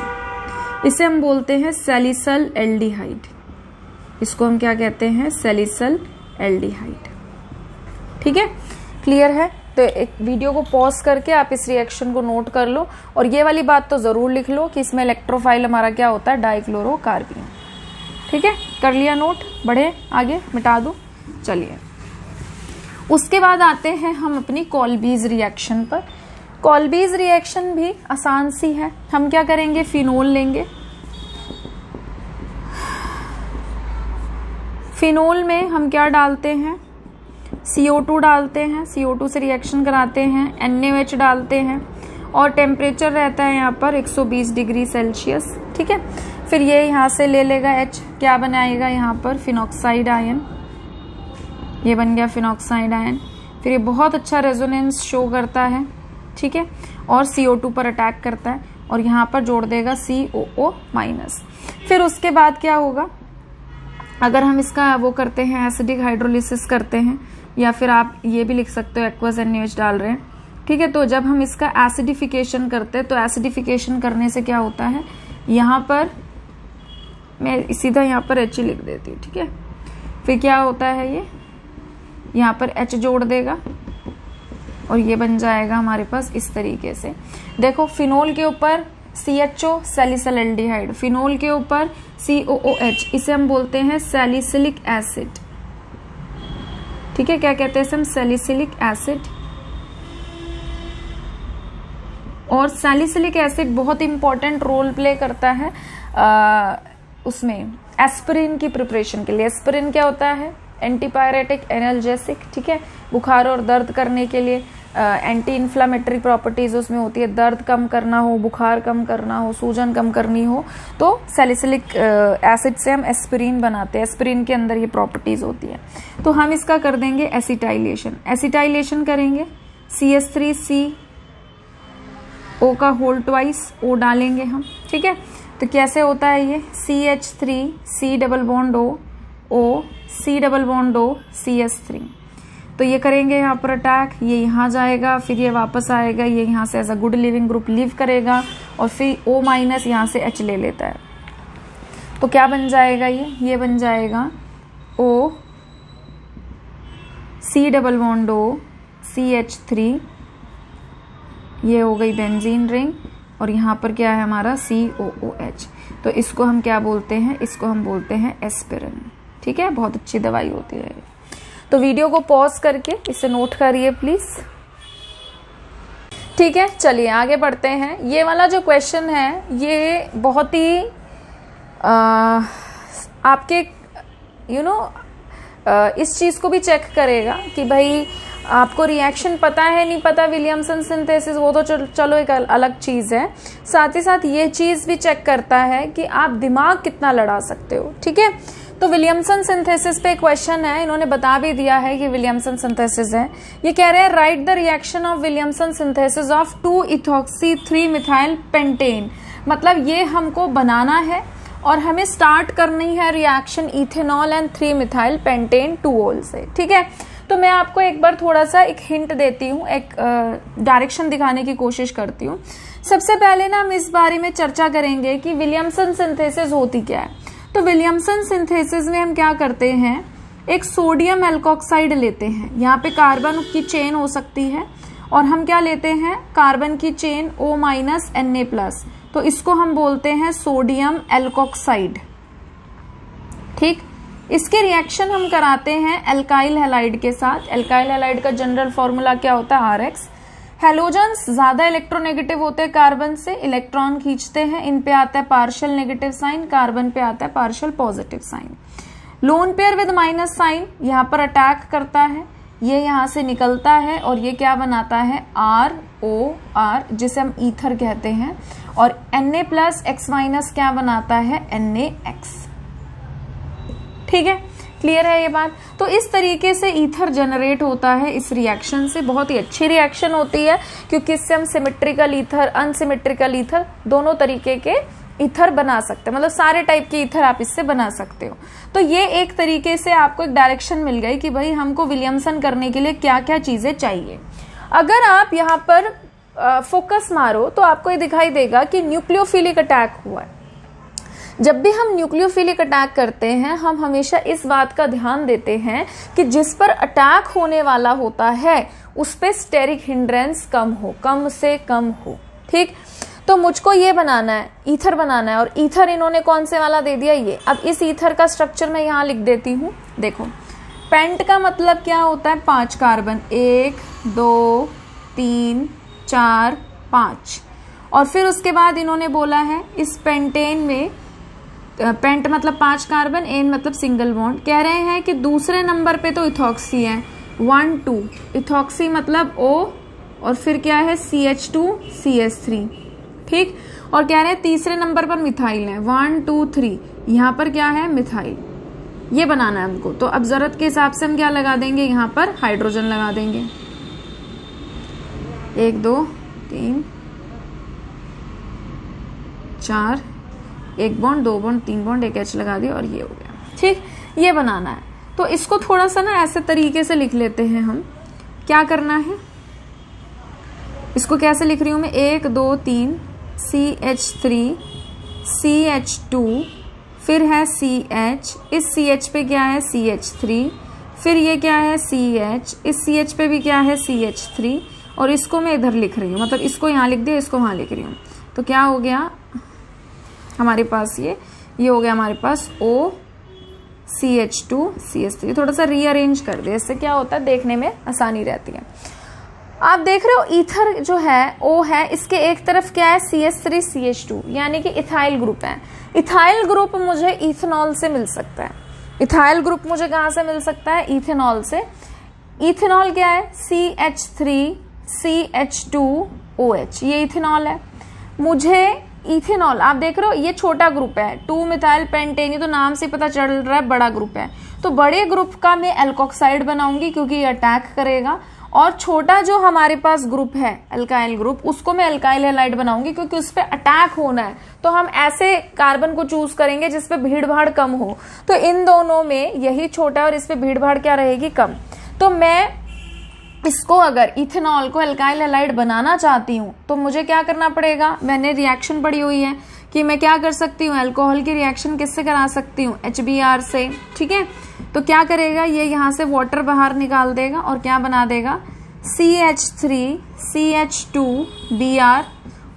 इसे हम बोलते हैं सैलिसल एल्डिहाइड। इसको हम क्या कहते हैं सैलिसल एल्डिहाइड। ठीक है, क्लियर है। तो एक वीडियो को पॉज करके आप इस रिएक्शन को नोट कर लो, और ये वाली बात तो जरूर लिख लो कि इसमें इलेक्ट्रोफाइल हमारा क्या होता है डाइक्लोरोकार्बन। ठीक है, कर लिया नोट, बढ़े आगे, मिटा दो। चलिए उसके बाद आते हैं हम अपनी कॉल्बीज रिएक्शन पर। कॉल्बीज रिएक्शन भी आसान सी है। हम क्या करेंगे, फिनोल लेंगे। फिनोल में हम क्या डालते हैं, CO2 डालते हैं, CO2 से रिएक्शन कराते हैं, NaOH डालते हैं, और टेम्परेचर रहता है यहाँ पर 120 डिग्री सेल्सियस। ठीक है, फिर ये यहाँ से ले लेगा H, क्या बनाएगा यहाँ पर फिनॉक्साइड आयन, ये बन गया फिनॉक्साइड आयन। फिर ये बहुत अच्छा रेजोनेंस शो करता है। ठीक है, और CO2 पर अटैक करता है और यहाँ पर जोड़ देगा COO-। फिर उसके बाद क्या होगा, अगर हम इसका वो करते हैं एसिडिक हाइड्रोलिसिस करते हैं, या फिर आप ये भी लिख सकते हो एक्वस NaOH डाल रहे हैं। ठीक है, तो जब हम इसका एसिडिफिकेशन करते हैं तो एसिडिफिकेशन करने से क्या होता है, यहाँ पर मैं सीधा यहाँ पर H लिख देती हूँ। ठीक है, फिर क्या होता है, ये यहाँ पर H जोड़ देगा और ये बन जाएगा हमारे पास इस तरीके से। देखो फिनोल के ऊपर CHO सैलिसिल एल्डिहाइड, फिनोल के ऊपर COOH, इसे हम बोलते हैं सैलिसिलिक एसिड। ठीक है, क्या कहते हैं इसे हम सैलिसिलिक एसिड। और सैलिसिलिक एसिड बहुत इंपॉर्टेंट रोल प्ले करता है उसमें एस्पिरिन की प्रिपरेशन के लिए। एस्पिरिन क्या होता है, एंटीपायरेटिक एनाल्जेसिक। ठीक है, बुखार और दर्द करने के लिए एंटी इन्फ्लामेटरी प्रॉपर्टीज उसमें होती है। दर्द कम करना हो, बुखार कम करना हो, सूजन कम करनी हो, तो सैलिसिलिक एसिड से हम एस्पिरिन बनाते हैं। एस्पिरिन के अंदर ये प्रॉपर्टीज होती है। तो हम इसका कर देंगे एसिटाइलेशन। एसिटाइलेशन करेंगे, CH3CO का होल ट्वाइस O डालेंगे हम। ठीक है, तो कैसे होता है ये, CH3 C+O C+O CH3। तो ये करेंगे यहाँ पर अटैक, ये यहाँ जाएगा, फिर ये वापस आएगा, ये यहाँ से as a good leaving group leave करेगा, और फिर O- यहाँ से H ले लेता है। तो क्या बन जाएगा ये बन जाएगा O C+O CH3, ये हो गई बेंजीन रिंग, और यहाँ पर क्या है हमारा COOH। तो इसको हम क्या बोलते हैं, इसको हम बोलते हैं एस्पिरिन। ठीक है, बहुत अच्छी दवाई होती है। तो वीडियो को पॉज करके इसे नोट करिए प्लीज। ठीक है, चलिए आगे बढ़ते हैं। ये वाला जो क्वेश्चन है ये बहुत ही आपके इस चीज को भी चेक करेगा कि भाई आपको रिएक्शन पता है नहीं पता, विलियमसन सिंथेसिस वो तो चलो एक अलग चीज है, साथ ही साथ ये चीज भी चेक करता है कि आप दिमाग कितना लड़ा सकते हो। ठीक है, तो विलियमसन सिंथेसिस पे क्वेश्चन है, इन्होंने बता भी दिया है कि विलियमसन सिंथेसिस है। ये कह रहे हैं write the reaction of Williamson synthesis of two ethoxy three methyl pentane. मतलब ये हमको बनाना है और हमें स्टार्ट करनी है रिएक्शन इथेनॉल एंड 3-मिथाइल पेंटेन 2-ओल से। ठीक है, तो मैं आपको एक बार थोड़ा सा एक हिंट देती हूँ, एक डायरेक्शन दिखाने की कोशिश करती हूँ। सबसे पहले ना हम इस बारे में चर्चा करेंगे कि विलियमसन सिंथेसिस होती क्या है। तो विलियमसन सिंथेसिस में हम क्या करते हैं, एक सोडियम एल्कोक्साइड लेते हैं, यहाँ पे कार्बन की चेन हो सकती है, और हम क्या लेते हैं कार्बन की चेन O- Na+, तो इसको हम बोलते हैं सोडियम एल्कोक्साइड। ठीक, इसके रिएक्शन हम कराते हैं एल्काइल हैलाइड के साथ। एल्काइल हैलाइड का जनरल फॉर्मूला क्या होता है, RX। हेलोजन्स ज्यादा इलेक्ट्रोनेगेटिव होते हैं कार्बन से, इलेक्ट्रॉन खींचते हैं, इन पे आता है पार्शियल नेगेटिव साइन, कार्बन पे आता है partial positive sign. Lone pair with minus sign यहाँ पर अटैक करता है, ये यहाँ से निकलता है और ये क्या बनाता है ROR, जिसे हम ईथर कहते हैं, और Na+X- क्या बनाता है NaX। ठीक है, क्लियर है ये बात। तो इस तरीके से ईथर जनरेट होता है इस रिएक्शन से। बहुत ही अच्छी रिएक्शन होती है क्योंकि इससे हम सिमेट्रिकल ईथर, अनसिमेट्रिकल ईथर दोनों तरीके के ईथर बना सकते हैं, मतलब सारे टाइप के ईथर आप इससे बना सकते हो। तो ये एक तरीके से आपको एक डायरेक्शन मिल गई कि भाई हमको विलियमसन करने के लिए क्या क्या चीजें चाहिए। अगर आप यहाँ पर फोकस मारो तो आपको ये दिखाई देगा कि न्यूक्लियोफिलिक अटैक हुआ है। जब भी हम न्यूक्लियोफिलिक अटैक करते हैं हम हमेशा इस बात का ध्यान देते हैं कि जिस पर अटैक होने वाला होता है उस पे स्टेरिक हिंड्रेंस कम हो, कम से कम हो। ठीक, तो मुझको ये बनाना है, ईथर बनाना है, और ईथर इन्होंने कौन से वाला दे दिया, ये। अब इस ईथर का स्ट्रक्चर मैं यहाँ लिख देती हूँ। देखो, पेंट का मतलब क्या होता है, 5 कार्बन, 1 2 3 4 5। और फिर उसके बाद इन्होंने बोला है इस पेंटेन में, पेंट मतलब 5 कार्बन, एन मतलब सिंगल बॉन्ड, कह रहे हैं कि दूसरे नंबर पे तो इथॉक्सी है, 1 2, इथॉक्सी मतलब O, और फिर क्या है CH2 CH3। ठीक, और कह रहे हैं तीसरे नंबर पर मिथाइल है, 1 2 3, यहाँ पर क्या है, मिथाइल। ये बनाना है हमको। तो अब जरूरत के हिसाब से हम क्या लगा देंगे, यहाँ पर हाइड्रोजन लगा देंगे, 1 2 3 4, 1 बॉन्ड 2 बॉन्ड 3 बॉन्ड, 1 H लगा दिया, और ये हो गया। ठीक, ये बनाना है। तो इसको थोड़ा सा ना ऐसे तरीके से लिख लेते हैं हम। क्या करना है, इसको कैसे लिख रही हूं मैं, 1 2 3 CH3 CH2, फिर है CH, इस CH पे क्या है CH3, फिर ये क्या है CH, इस CH पे भी क्या है CH3, और इसको मैं इधर लिख रही हूँ, मतलब इसको यहाँ लिख दिया, इसको वहाँ लिख रही हूँ। तो क्या हो गया हमारे पास, ये हो गया हमारे पास O CH2 CH3। थोड़ा सा रीअरेंज कर दे, इससे क्या होता है देखने में आसानी रहती है। आप देख रहे हो ईथर जो है O है, इसके एक तरफ क्या है CH3 CH2, यानी कि इथाइल ग्रुप है। इथाइल ग्रुप मुझे इथेनॉल से मिल सकता है। इथाइल ग्रुप मुझे कहाँ से मिल सकता है, इथेनॉल से। इथेनॉल क्या है, CH3 CH2OH, ये इथेनॉल है। मुझे इथेनॉल, आप देख रहे हो ये छोटा ग्रुप है, 2 मिथाइल पेंटेन, ये तो नाम से पता चल रहा है बड़ा ग्रुप है। तो बड़े ग्रुप का मैं एल्कोक्साइड बनाऊंगी क्योंकि ये अटैक करेगा, और छोटा जो हमारे पास ग्रुप है अल्काइल ग्रुप, उसको मैं अल्काइल हैलाइड बनाऊंगी क्योंकि उस पर अटैक होना है। तो हम ऐसे कार्बन को चूज करेंगे जिसपे भीड़ भाड़ कम हो। तो इन दोनों में यही छोटा है और इस पे भीड़ भाड़ क्या रहेगी, कम। तो मैं इसको, अगर इथेनॉल को अल्काइल हैलाइड बनाना चाहती हूँ तो मुझे क्या करना पड़ेगा, मैंने रिएक्शन पढ़ी हुई है कि मैं क्या कर सकती हूँ, अल्कोहल की रिएक्शन किससे करा सकती हूँ, HBr से। ठीक है, तो क्या करेगा, ये यहाँ से वाटर बाहर निकाल देगा और क्या बना देगा, CH3 CH2Br,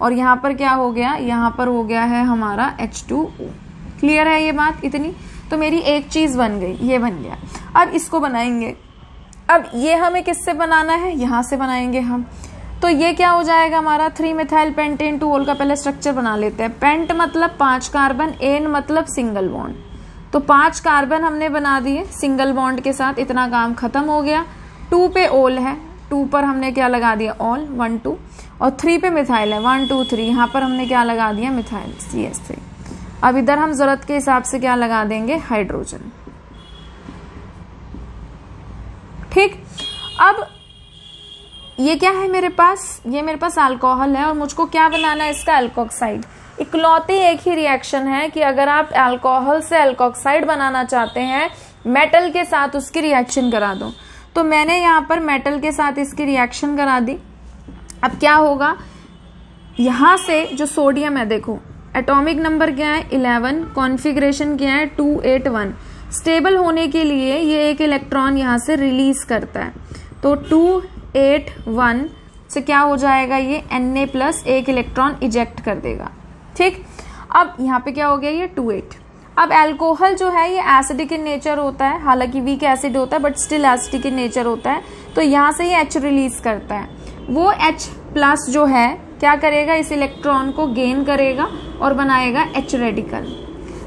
और यहाँ पर क्या हो गया, यहाँ पर हो गया है हमारा H2O। क्लियर है ये बात इतनी। तो मेरी एक चीज बन गई, ये बन गया। अब इसको बनाएंगे। अब ये हमें किससे बनाना है, यहाँ से बनाएंगे हम। तो ये क्या हो जाएगा हमारा 3 मिथाइल पेंटेन 2 का पहले स्ट्रक्चर बना लेते हैं। पेंट मतलब 5 कार्बन, एन मतलब सिंगल बॉन्ड। तो 5 कार्बन हमने बना दिए सिंगल बॉन्ड के साथ, इतना काम खत्म हो गया। 2 पे ओल है, 2 पर हमने क्या लगा दिया, ऑल 1 2, और 3 पे मिथाइल है 1 2 3, यहाँ पर हमने क्या लगा दिया, मिथाइल CH3। अब इधर हम जरूरत के हिसाब से क्या लगा देंगे, हाइड्रोजन। ठीक, अब ये क्या है मेरे पास, ये मेरे पास अल्कोहल है और मुझको क्या बनाना है, इसका एल्कोक्साइड। इकलौती एक ही रिएक्शन है कि अगर आप अल्कोहल से एल्कोक्साइड बनाना चाहते हैं, मेटल के साथ उसकी रिएक्शन करा दो। तो मैंने यहाँ पर मेटल के साथ इसकी रिएक्शन करा दी। अब क्या होगा, यहां से जो सोडियम है, देखो एटॉमिक नंबर क्या है 11, कॉन्फ़िगरेशन क्या है 281। स्टेबल होने के लिए ये एक इलेक्ट्रॉन यहाँ से रिलीज करता है। तो 281 से क्या हो जाएगा, ये Na+ एक इलेक्ट्रॉन इजेक्ट कर देगा। ठीक, अब यहाँ पे क्या हो गया, ये 28। अब अल्कोहल जो है ये एसिडिक इन नेचर होता है, हालांकि वीक एसिड होता है but still acidic in nature होता है। तो यहाँ से ये H रिलीज करता है। वो H+ जो है क्या करेगा, इस इलेक्ट्रॉन को गेन करेगा और बनाएगा H रेडिकल।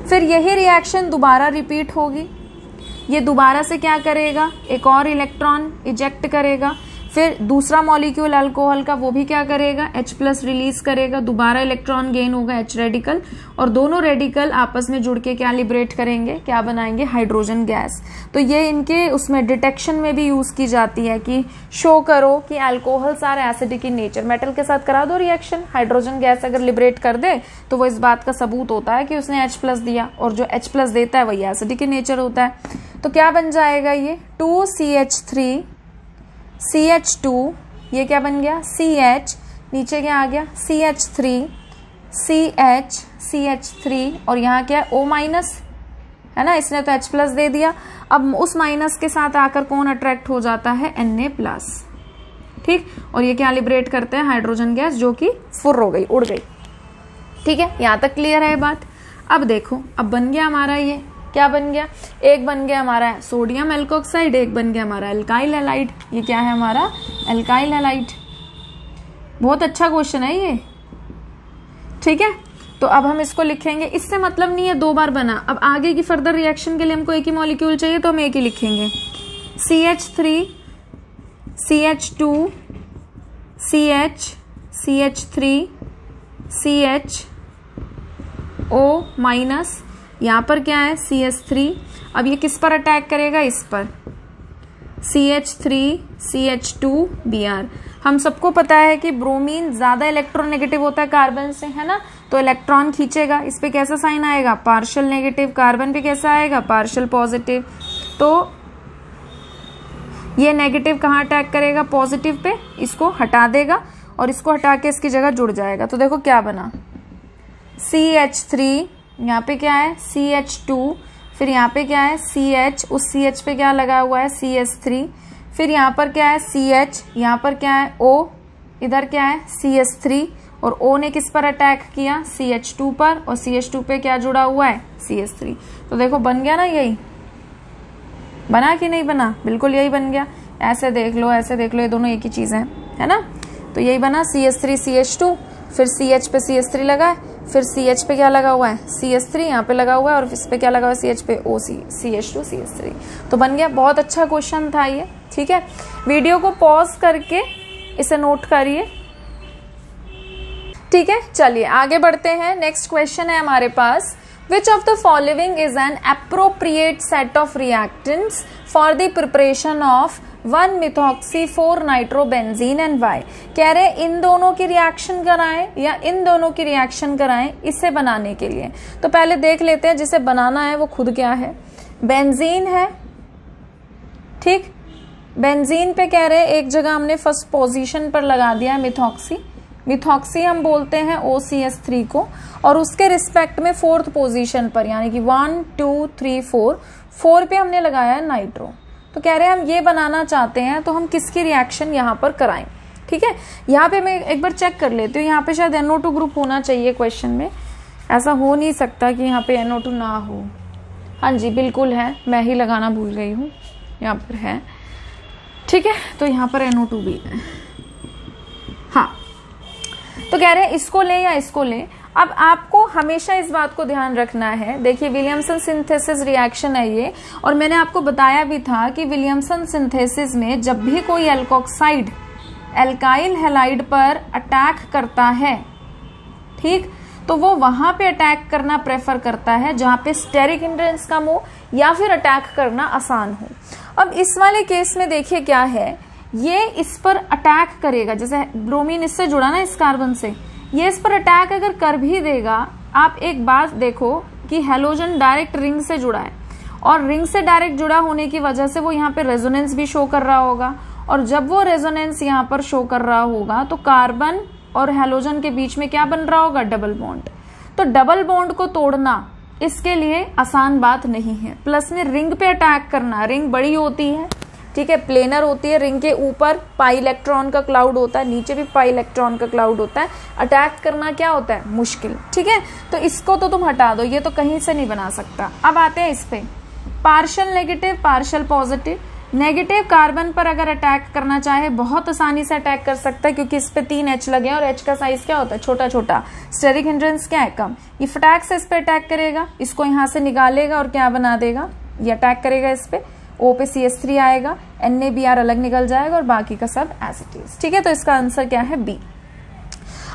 फिर यही रिएक्शन दोबारा रिपीट होगी। ये दोबारा से क्या करेगा, एक और इलेक्ट्रॉन इजेक्ट करेगा। फिर दूसरा मॉलिक्यूल अल्कोहल का वो भी क्या करेगा, H+ रिलीज करेगा, दोबारा इलेक्ट्रॉन गेन होगा H रेडिकल, और दोनों रेडिकल आपस में जुड़ के क्या लिबरेट करेंगे, क्या बनाएंगे, हाइड्रोजन गैस। तो ये इनके उसमें डिटेक्शन में भी यूज की जाती है कि शो करो कि alcohols are acidic in nature. Metal के साथ करा दो रिएक्शन, हाइड्रोजन गैस अगर लिबरेट कर दे तो वो इस बात का सबूत होता है कि उसने H+ दिया, और जो H+ देता है वही एसिडिक इन नेचर होता है। तो क्या बन जाएगा ये 2CH3 CH2, ये क्या बन गया CH, नीचे क्या आ गया CH3 CH CH3, और यहाँ क्या है O- है ना, इसने तो H+ दे दिया। अब उस माइनस के साथ आकर कौन अट्रैक्ट हो जाता है, Na+, ठीक, और ये क्या लिबरेट करते हैं, हाइड्रोजन गैस, जो कि फुर हो गई, उड़ गई। ठीक है, यहां तक क्लियर है बात। अब देखो, अब बन गया हमारा ये क्या बन गया, एक बन गया हमारा सोडियम एल्कोक्साइड, एक बन गया हमारा एल्काइल हैलाइड। ये क्या है हमारा एल्काइल हैलाइड। बहुत अच्छा क्वेश्चन है ये, ठीक है। तो अब हम इसको लिखेंगे, इससे मतलब नहीं है 2 बार बना, अब आगे की फर्दर रिएक्शन के लिए हमको एक ही मॉलिक्यूल चाहिए तो हम एक ही लिखेंगे, CH3 CH2 CH CH3 CH O-, यहां पर क्या है CH3। अब ये किस पर अटैक करेगा, इस पर CH3 CH2 Br। हम सबको पता है कि ब्रोमीन ज्यादा इलेक्ट्रोनेगेटिव होता है कार्बन से, है ना, तो इलेक्ट्रॉन खींचेगा, इस पे कैसा साइन आएगा, पार्शियल नेगेटिव। कार्बन पे कैसा आएगा, पार्शियल पॉजिटिव। तो ये नेगेटिव कहाँ अटैक करेगा, पॉजिटिव पे, इसको हटा देगा और इसको हटा के इसकी जगह जुड़ जाएगा। तो देखो क्या बना, CH3, यहाँ पे क्या है CH2, फिर यहाँ पे क्या है CH, उस CH पे क्या लगा हुआ है CH3, फिर यहाँ पर क्या है CH, यहाँ पर क्या है O, इधर क्या है CH3, और O ने किस पर अटैक किया, CH2 पर, और CH2 पे क्या जुड़ा हुआ है CH3। तो देखो बन गया ना, यही बना कि नहीं बना, बिल्कुल यही बन गया। ऐसे देख लो, ऐसे देख लो, ये दोनों एक ही चीज है ना। तो यही बना CH3 CH2, फिर CH पे CH3 लगा है, फिर CH पे क्या लगा हुआ है CH3, यहाँ पे लगा हुआ है, और इस पे क्या लगा हुआ है CH पे CH2 CH3। तो बन गया। बहुत अच्छा क्वेश्चन था ये, ठीक है। वीडियो को पॉज करके इसे नोट करिए, ठीक है। चलिए आगे बढ़ते हैं। नेक्स्ट क्वेश्चन है हमारे पास, Which of the following is an appropriate set of reactants for the preparation of 1-methoxy-4-nitrobenzene and why? कह रहे इन दोनों की रिएक्शन कराएं या इन दोनों की रिएक्शन कराएं इसे बनाने के लिए। तो पहले देख लेते हैं जिसे बनाना है वो खुद क्या है, बेंजीन है, ठीक। बेंजीन पे कह रहे एक जगह हमने फर्स्ट पोजीशन पर लगा दिया मिथॉक्सी, मिथॉक्सी हम बोलते हैं OCH3 को, और उसके रिस्पेक्ट में 4th पोजीशन पर यानी कि 1 2 3 4 पे हमने लगाया है नाइट्रो। तो कह रहे हैं हम ये बनाना चाहते हैं, तो हम किसकी रिएक्शन यहाँ पर कराएं, ठीक है। यहाँ पे मैं एक बार चेक कर लेती हूँ, यहाँ पे शायद NO2 ग्रुप होना चाहिए क्वेश्चन में, ऐसा हो नहीं सकता कि यहाँ पे NO2 ना हो। हाँ जी बिल्कुल है, मैं ही लगाना भूल गई हूँ, यहाँ पर है, ठीक है। तो यहाँ पर NO2 भी है, हाँ। तो कह रहे हैं इसको ले या इसको ले। अब आपको हमेशा इस बात को ध्यान रखना है, देखिए विलियमसन सिंथेसिस रिएक्शन है ये, और मैंने आपको बताया भी था कि विलियमसन सिंथेसिस में जब भी कोई एल्कोक्साइड एल्काइल हैलाइड पर अटैक करता है, ठीक, तो वो वहां पे अटैक करना प्रेफर करता है जहां पे स्टेरिक हिंड्रेंस कम हो या फिर अटैक करना आसान हो। अब इस वाले केस में देखिए क्या है, ये इस पर अटैक करेगा, जैसे ब्रोमीन इससे जुड़ा ना इस कार्बन से, ये इस पर अटैक अगर कर भी देगा, आप एक बात देखो कि हैलोजन डायरेक्ट रिंग से जुड़ा है, और रिंग से डायरेक्ट जुड़ा होने की वजह से वो यहाँ पे रेजोनेंस भी शो कर रहा होगा, और जब वो रेजोनेंस यहाँ पर शो कर रहा होगा तो कार्बन और हैलोजन के बीच में क्या बन रहा होगा, डबल बॉन्ड। तो डबल बॉन्ड को तोड़ना इसके लिए आसान बात नहीं है। प्लस में रिंग पे अटैक करना, रिंग बड़ी होती है, ठीक है, प्लेनर होती है, रिंग के ऊपर पाई इलेक्ट्रॉन का क्लाउड होता है, नीचे भी पाई इलेक्ट्रॉन का क्लाउड होता है, अटैक करना क्या होता है, मुश्किल, ठीक है। तो इसको तो तुम हटा दो, ये तो कहीं से नहीं बना सकता। अब आते हैं इस पे, partial negative partial positive. Negative carbon पर अगर अटैक करना चाहे बहुत आसानी से अटैक कर सकता है, क्योंकि इस पे 3 H लगे हैं और H का साइज क्या होता है, छोटा छोटा, स्टेरिक हिंड्रेंस क्या है, कम। ये फटाक से इस पे अटैक करेगा, इसको यहाँ से निकालेगा और क्या बना देगा, ये अटैक करेगा इस पे O पे CH3 आएगा, NaBr अलग निकल जाएगा और बाकी का सब एज इट इज। ठीक है, तो इसका आंसर क्या है? बी।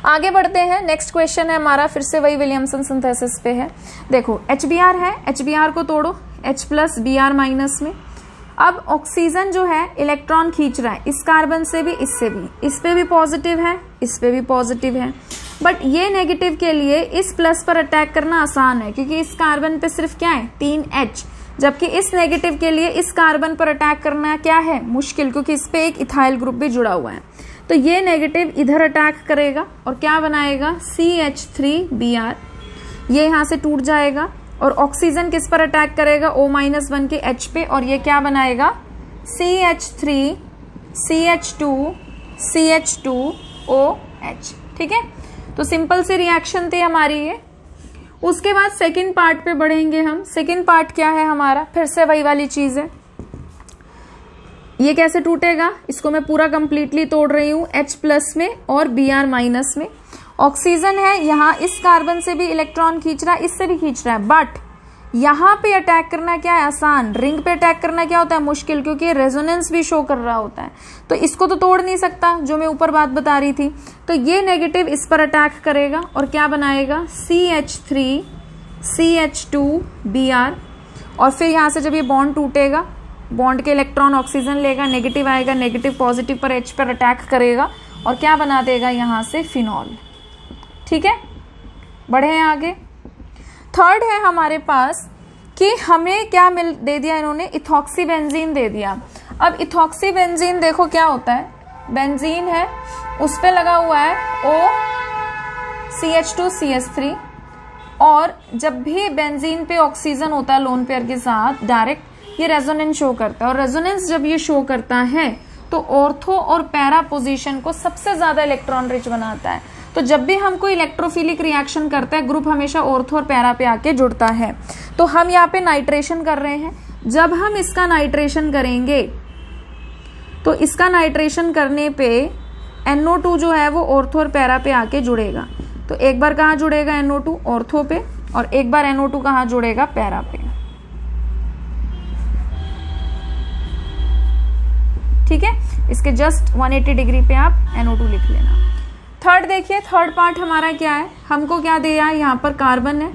आगे बढ़ते हैं, नेक्स्ट क्वेश्चन है हमारा, फिर से वही विलियमसन सिंथेसिस पे है। देखो HBr है, HBr को तोड़ो H प्लस Br माइनस में। अब ऑक्सीजन जो है इलेक्ट्रॉन खींच रहा है इस कार्बन से भी, इससे भी, इस पे भी पॉजिटिव है, इस पे भी पॉजिटिव है, बट ये नेगेटिव के लिए इस प्लस पर अटैक करना आसान है क्योंकि इस कार्बन पे सिर्फ क्या है? 3H, जबकि इस नेगेटिव के लिए इस कार्बन पर अटैक करना क्या है? मुश्किल, क्योंकि इस पे एक इथाइल ग्रुप भी जुड़ा हुआ है। तो ये नेगेटिव इधर अटैक करेगा और क्या बनाएगा? CH3Br, ये यहां से टूट जाएगा और ऑक्सीजन किस पर अटैक करेगा? O-1 के H पे, और ये क्या बनाएगा? CH3 CH2 CH2OH। ठीक है, तो सिंपल सी रिएक्शन थी हमारी ये। उसके बाद सेकंड पार्ट पे बढ़ेंगे हम। सेकंड पार्ट क्या है हमारा? फिर से वही वाली चीज है। ये कैसे टूटेगा? इसको मैं पूरा कंप्लीटली तोड़ रही हूं H प्लस में और Br माइनस में। ऑक्सीजन है यहाँ, इस कार्बन से भी इलेक्ट्रॉन खींच रहा है, इससे भी खींच रहा है, बट यहाँ पे अटैक करना क्या है? आसान। रिंग पे अटैक करना क्या होता है? मुश्किल, क्योंकि रेजोनेंस भी शो कर रहा होता है। तो इसको तो तोड़ नहीं सकता, जो मैं ऊपर बात बता रही थी। तो ये नेगेटिव इस पर अटैक करेगा और क्या बनाएगा? CH3 CH2Br, और फिर यहाँ से जब ये बॉन्ड टूटेगा, बॉन्ड के इलेक्ट्रॉन ऑक्सीजन लेगा, नेगेटिव आएगा, नेगेटिव पॉजिटिव पर H पर अटैक करेगा और क्या बना देगा? यहाँ से फिनॉल। ठीक है, बढ़े हैं आगे। थर्ड है हमारे पास कि हमें क्या दे दिया इन्होंने? इथॉक्सी बेंजीन दे दिया। अब इथॉक्सी बेंजीन देखो क्या होता है, बेंजीन है, उस पे लगा हुआ है OCH2CH3, और जब भी बेंजीन पे ऑक्सीजन होता है लोन पेयर के साथ डायरेक्ट, ये रेजोनेंस शो करता है, और रेजोनेंस जब ये शो करता है तो ऑर्थो और पैरा पोजीशन को सबसे ज्यादा इलेक्ट्रॉन रिच बनाता है। तो जब भी हम कोई इलेक्ट्रोफिलिक रिएक्शन करता है, ग्रुप हमेशा ऑर्थो और पैरा पे आके जुड़ता है। तो हम यहाँ पे नाइट्रेशन कर रहे हैं। जब हम इसका नाइट्रेशन करेंगे तो इसका नाइट्रेशन करने पे NO2 जो है वो ऑर्थो और पैरा पे आके जुड़ेगा। तो एक बार कहाँ जुड़ेगा NO2? ऑर्थो पे, और एक बार NO2 कहाँ जुड़ेगा? पैरा पे। ठीक है, इसके जस्ट 180 डिग्री पे आप NO2 लिख लेना। थर्ड देखिए, थर्ड पार्ट हमारा क्या है? हमको क्या दिया है? यहाँ पर कार्बन है,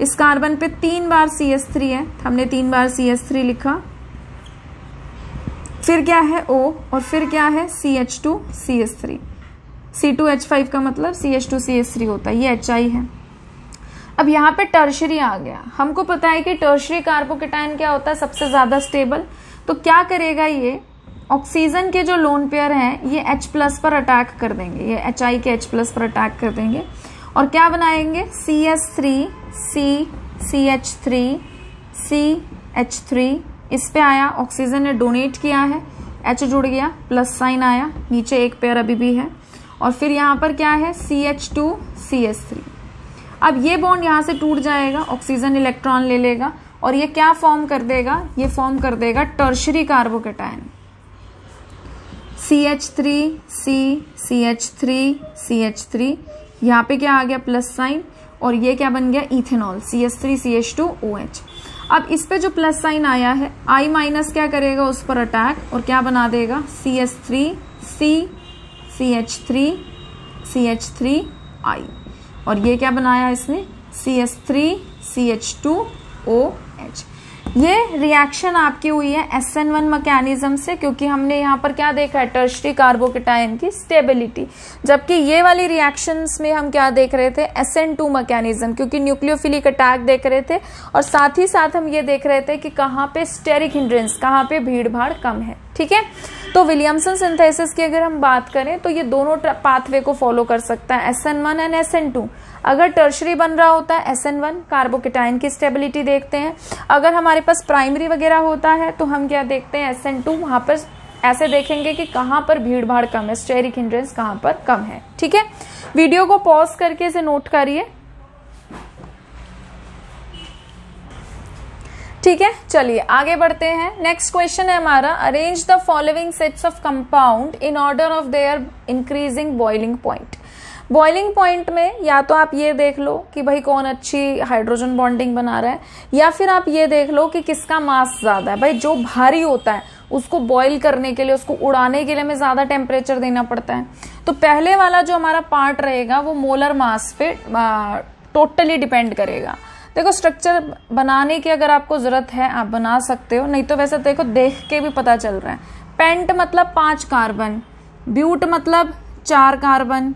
इस कार्बन पे 3 बार CH3 है, हमने 3 बार CH3 लिखा, फिर क्या है O, और फिर क्या है? CH2CH3। C2H5 का मतलब CH2CH3 होता है, ये HI है। अब यहाँ पे टर्शरी आ गया। हमको पता है कि टर्शरी कार्बोकेटायन क्या होता है? सबसे ज्यादा स्टेबल। तो क्या करेगा ये? ऑक्सीजन के जो लोन पेयर हैं ये H प्लस पर अटैक कर देंगे, ये HI के H प्लस पर अटैक कर देंगे और क्या बनाएंगे? CH3 CH3 CH3, इस पे आया, ऑक्सीजन ने डोनेट किया है, H जुड़ गया, प्लस साइन आया, नीचे एक पेयर अभी भी है, और फिर यहाँ पर क्या है? CH2 CH3। अब ये बॉन्ड यहाँ से टूट जाएगा, ऑक्सीजन इलेक्ट्रॉन ले लेगा और ये क्या फॉर्म कर देगा? ये फॉर्म कर देगा tertiary carbocation, CH3 CH3 CH3, यहाँ पे क्या आ गया? प्लस साइन, और ये क्या बन गया? Ethanol, CH3 CH2OH। अब इस पे जो प्लस साइन आया है, I माइनस क्या करेगा? उस पर अटैक और क्या बना देगा? CH3 CH3 CH3I, और ये क्या बनाया इसने? CH3 CH2OH। ये रिएक्शन आपकी हुई है SN1 मैकेनिज्म से, क्योंकि हमने यहाँ पर क्या देखा है? टर्शरी कार्बोकेटायन की स्टेबिलिटी। जबकि ये वाली रिएक्शंस में हम क्या देख रहे थे? SN2 मैकेनिज्म, क्योंकि न्यूक्लियोफिलिक अटैक देख रहे थे और साथ ही साथ हम ये देख रहे थे कि कहाँ पे स्टेरिक हिंड्रेंस, कहाँ पे भीड़ भाड़ कम है। ठीक है, तो विलियमसन सिंथेसिस की अगर हम बात करें तो ये दोनों पाथवे को फॉलो कर सकता है, SN1 एंड SN2। अगर टर्शरी बन रहा होता है SN1, कार्बोकेटायन की स्टेबिलिटी देखते हैं। अगर हमारे पास प्राइमरी वगैरह होता है तो हम क्या देखते हैं? SN2। वहां पर ऐसे देखेंगे कि कहां पर भीड़ भाड़ कम है, स्टेरिक हिंड्रेंस कहां पर कम है। ठीक है, वीडियो को पॉज करके इसे नोट करिए। ठीक है, चलिए आगे बढ़ते हैं। नेक्स्ट क्वेश्चन है हमारा, arrange the following sets of compound in order of their increasing boiling point. Boiling point में या तो आप ये देख लो कि भाई कौन अच्छी हाइड्रोजन बॉन्डिंग बना रहा है, या फिर आप ये देख लो कि किसका मास ज्यादा है। भाई जो भारी होता है उसको बॉईल करने के लिए, उसको उड़ाने के लिए हमें ज्यादा टेम्परेचर देना पड़ता है। तो पहले वाला जो हमारा पार्ट रहेगा वो मोलर मास पे टोटली डिपेंड करेगा। देखो स्ट्रक्चर बनाने की अगर आपको जरूरत है आप बना सकते हो, नहीं तो वैसे देखो देख के भी पता चल रहा है। पेंट मतलब 5 कार्बन, ब्यूट मतलब 4 कार्बन,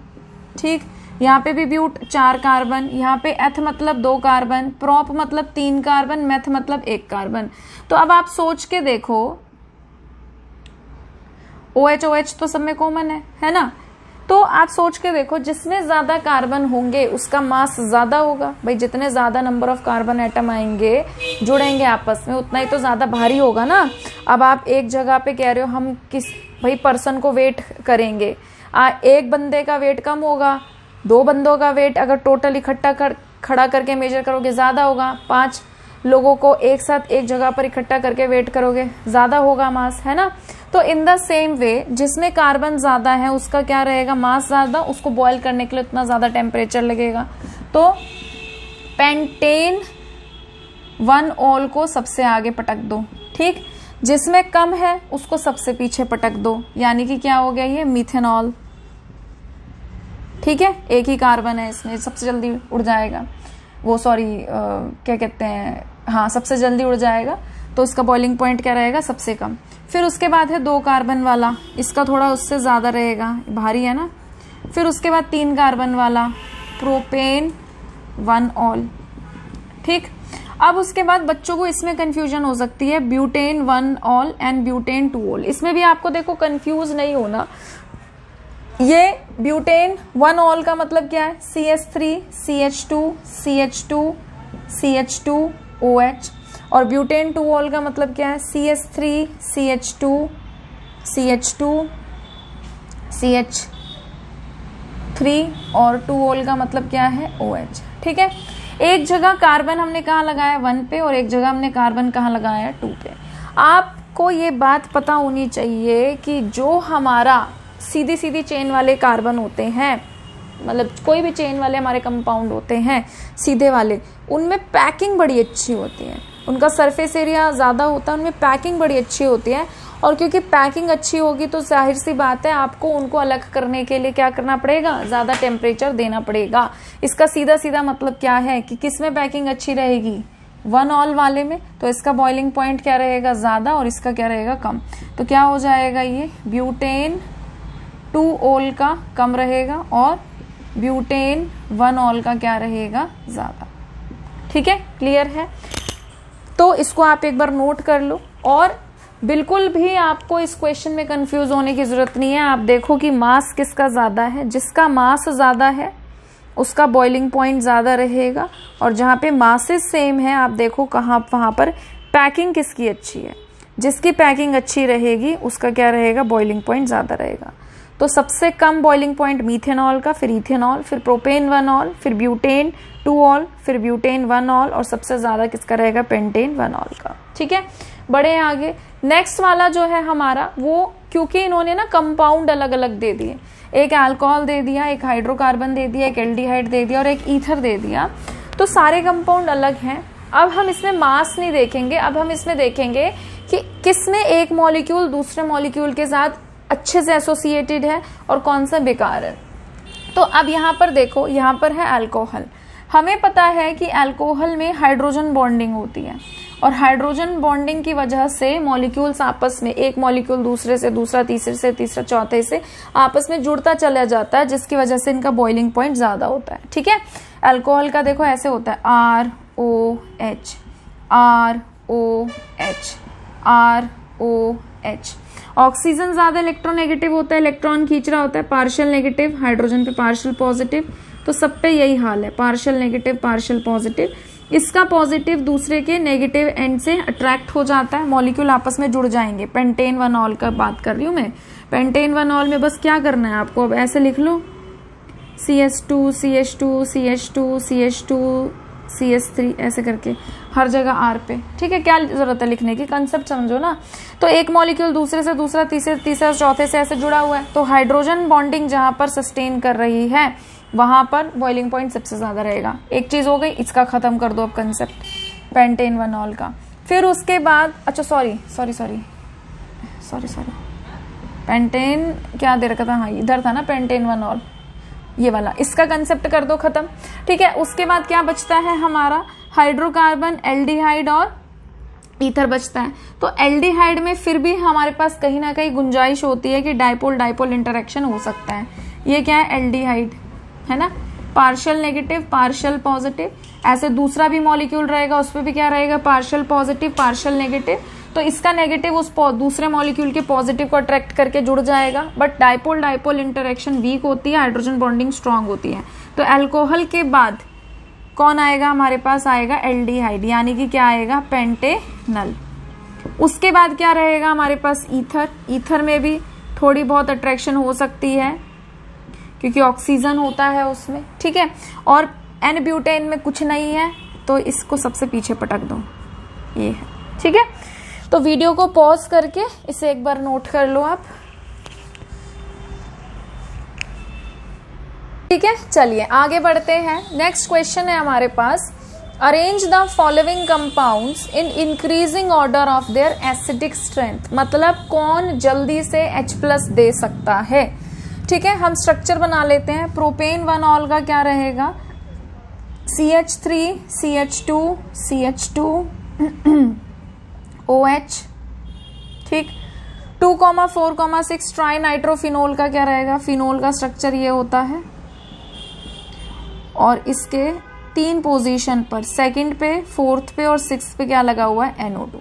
ठीक, यहाँ पे भी ब्यूट 4 कार्बन, यहाँ पे एथ मतलब 2 कार्बन, प्रोप मतलब 3 कार्बन, मेथ मतलब 1 कार्बन। तो अब आप सोच के देखो, OH OH तो सब में कॉमन है ना। तो आप सोच के देखो जिसमें ज्यादा कार्बन होंगे उसका मास ज्यादा होगा। भाई जितने ज्यादा नंबर ऑफ कार्बन एटम आएंगे, जुड़ेंगे आपस में, उतना ही तो ज्यादा भारी होगा ना। अब आप एक जगह पे कह रहे हो हम किस भाई पर्सन को वेट करेंगे, एक बंदे का वेट कम होगा, 2 बंदों का वेट अगर टोटल इकट्ठा खड़ा करके मेजर करोगे ज्यादा होगा, 5 लोगों को एक साथ एक जगह पर इकट्ठा करके वेट करोगे ज्यादा होगा मास, है ना। तो इन द सेम वे जिसमें कार्बन ज्यादा है उसका क्या रहेगा, मास ज्यादा, उसको बॉयल करने के लिए उतना ज्यादा टेम्परेचर लगेगा। तो पेंटेन 1 ऑल को सबसे आगे पटक दो, ठीक, जिसमें कम है उसको सबसे पीछे पटक दो, यानी कि क्या हो गया ये मिथेनॉल, ठीक है। एक ही कार्बन है इसमें, सबसे जल्दी उड़ जाएगा वो, सॉरी क्या कहते हैं, हाँ सबसे जल्दी उड़ जाएगा, तो उसका बॉइलिंग पॉइंट क्या रहेगा, सबसे कम। फिर उसके बाद है 2 कार्बन वाला, इसका थोड़ा उससे ज्यादा रहेगा, भारी है ना। फिर उसके बाद 3 कार्बन वाला प्रोपेन 1 ऑल, ठीक। अब उसके बाद बच्चों को इसमें कंफ्यूजन हो सकती है, butane 1 all and butane 2 all. इसमें भी आपको देखो कंफ्यूज नहीं होना। ये ब्यूटेन 1 ऑल का मतलब क्या है, CH3 CH2 CH2 CH2 OH, और ब्यूटेन 2 ऑल का मतलब क्या है, CH3 CH2 CH2 CH3, और 2 ऑल का मतलब क्या है, OH, ठीक है। एक जगह कार्बन हमने कहाँ लगाया, 1 पे, और एक जगह हमने कार्बन कहाँ लगाया, 2 पे। आपको ये बात पता होनी चाहिए कि जो हमारा सीधी सीधी चेन वाले कार्बन होते हैं, मतलब कोई भी चेन वाले हमारे कंपाउंड होते हैं सीधे वाले, उनमें पैकिंग बड़ी अच्छी होती है, उनका सरफेस एरिया ज़्यादा होता है, उनमें पैकिंग बड़ी अच्छी होती है। और क्योंकि पैकिंग अच्छी होगी तो जाहिर सी बात है आपको उनको अलग करने के लिए क्या करना पड़ेगा, ज़्यादा टेम्परेचर देना पड़ेगा। इसका सीधा सीधा मतलब क्या है कि किस में पैकिंग अच्छी रहेगी, 1 ऑल वाले में, तो इसका बॉइलिंग पॉइंट क्या रहेगा, ज़्यादा, और इसका क्या रहेगा, कम। तो क्या हो जाएगा, ये ब्यूटेन 2 ऑल का कम रहेगा और ब्यूटेन 1 ऑल का क्या रहेगा, ज़्यादा, ठीक है, क्लियर है। तो इसको आप एक बार नोट कर लो, और बिल्कुल भी आपको इस क्वेश्चन में कंफ्यूज होने की जरूरत नहीं है। आप देखो कि मास किसका ज्यादा है, जिसका मास ज्यादा है उसका बॉइलिंग पॉइंट ज्यादा रहेगा, और जहाँ पे मासेस सेम है आप देखो कहाँ, वहां पर पैकिंग किसकी अच्छी है, जिसकी पैकिंग अच्छी रहेगी उसका क्या रहेगा, बॉइलिंग पॉइंट ज्यादा रहेगा। तो सबसे कम बॉइलिंग पॉइंट मीथेनॉल का, फिर इथेनॉल, फिर प्रोपेन 1 ऑल, फिर ब्यूटेन 2 ऑल, फिर ब्यूटेन 1 ऑल, और सबसे ज्यादा किसका रहेगा, पेंटेन 1 ऑल का, ठीक है। बड़े आगे नेक्स्ट वाला जो है हमारा, वो क्योंकि इन्होंने ना कंपाउंड अलग अलग दे दिए, एक अल्कोहल दे दिया, एक हाइड्रोकार्बन दे दिया, एक एल्डिहाइड दे दिया और एक ईथर दे दिया, तो सारे कंपाउंड अलग हैं। अब हम इसमें मास नहीं देखेंगे, अब हम इसमें देखेंगे कि किसमें एक मॉलिक्यूल दूसरे मॉलिक्यूल के साथ अच्छे से एसोसिएटेड है और कौन सा बेकार है। तो अब यहाँ पर देखो, यहाँ पर है अल्कोहल। हमें पता है कि अल्कोहल में हाइड्रोजन बॉन्डिंग होती है, और हाइड्रोजन बॉन्डिंग की वजह से मॉलिक्यूल्स आपस में, एक मॉलिक्यूल दूसरे से, दूसरा तीसरे से, तीसरा चौथे से आपस में जुड़ता चला जाता है, जिसकी वजह से इनका बॉइलिंग पॉइंट ज्यादा होता है, ठीक है। अल्कोहल का देखो ऐसे होता है, ROH ROH ROH। ऑक्सीजन ज्यादा इलेक्ट्रोनेगेटिव होता है, इलेक्ट्रॉन खींच रहा होता है, पार्शियल नेगेटिव, हाइड्रोजन पे पार्शियल पॉजिटिव, तो सब पे यही हाल है, पार्शियल नेगेटिव पार्शियल पॉजिटिव। इसका पॉजिटिव दूसरे के नेगेटिव एंड से अट्रैक्ट हो जाता है, मॉलिक्यूल आपस में जुड़ जाएंगे। पेंटेन 1 ऑल का बात कर रही हूं मैं। पेंटेन 1 ऑल में बस क्या करना है आपको, अब ऐसे लिख लो, CH2 CH2 CH2 CH2 CH3 ऐसे करके हर जगह R पे, ठीक है। क्या जरूरत है लिखने की, कंसेप्ट समझो ना। तो एक मॉलिक्यूल दूसरे से, दूसरा तीसरे, तीसरा चौथे से ऐसे जुड़ा हुआ है, तो हाइड्रोजन बॉन्डिंग जहां पर सस्टेन कर रही है वहां पर बॉइलिंग पॉइंट सबसे ज्यादा रहेगा। एक चीज हो गई, इसका खत्म कर दो अब कंसेप्ट पेंटेन 1 का। फिर उसके बाद अच्छा सॉरी पेंटेन क्या दे रखा था, हाँ इधर था ना पेंटेन 1 ये वाला, इसका कंसेप्ट कर दो खत्म। ठीक है, उसके बाद क्या बचता है हमारा, हाइड्रोकार्बन, एल्डिहाइड और ईथर बचता है। तो एल्डिहाइड में फिर भी हमारे पास कहीं ना कहीं गुंजाइश होती है कि डाइपोल डाइपोल इंटरेक्शन हो सकता है। ये क्या है, एल्डिहाइड है ना, पार्शियल नेगेटिव पार्शियल पॉजिटिव। ऐसे दूसरा भी मॉलिक्यूल रहेगा, उस पर भी क्या रहेगा, पार्शियल पॉजिटिव पार्शियल नेगेटिव। तो इसका नेगेटिव उस दूसरे मॉलिक्यूल के पॉजिटिव को अट्रैक्ट करके जुड़ जाएगा। But dipole dipole interaction weak होती है, हाइड्रोजन बॉन्डिंग स्ट्रांग होती है। तो अल्कोहल के बाद कौन आएगा हमारे पास, आएगा एल्डिहाइड, यानी कि क्या आएगा, पेंटेनल। उसके बाद क्या रहेगा हमारे पास, ईथर। ईथर में भी थोड़ी बहुत अट्रैक्शन हो सकती है क्योंकि ऑक्सीजन होता है उसमें। ठीक है, और एन ब्यूटेन में कुछ नहीं है, तो इसको सबसे पीछे पटक दो, ये है। ठीक है, तो वीडियो को पॉज करके इसे एक बार नोट कर लो आप। ठीक है, चलिए आगे बढ़ते हैं। नेक्स्ट क्वेश्चन है हमारे पास, arrange the following compounds in increasing order of their acidic strength. मतलब कौन जल्दी से H+ दे सकता है। ठीक है, हम स्ट्रक्चर बना लेते हैं। प्रोपेन 1 का क्या रहेगा, CH3 CH2 CH2 OH। ठीक, 2,4,6 ट्राई नाइट्रोफिनोल का क्या रहेगा, फिनोल का स्ट्रक्चर ये होता है। और इसके 3 पोजीशन पर, सेकंड पे, 4th पे और 6th पे क्या लगा हुआ है, NO2।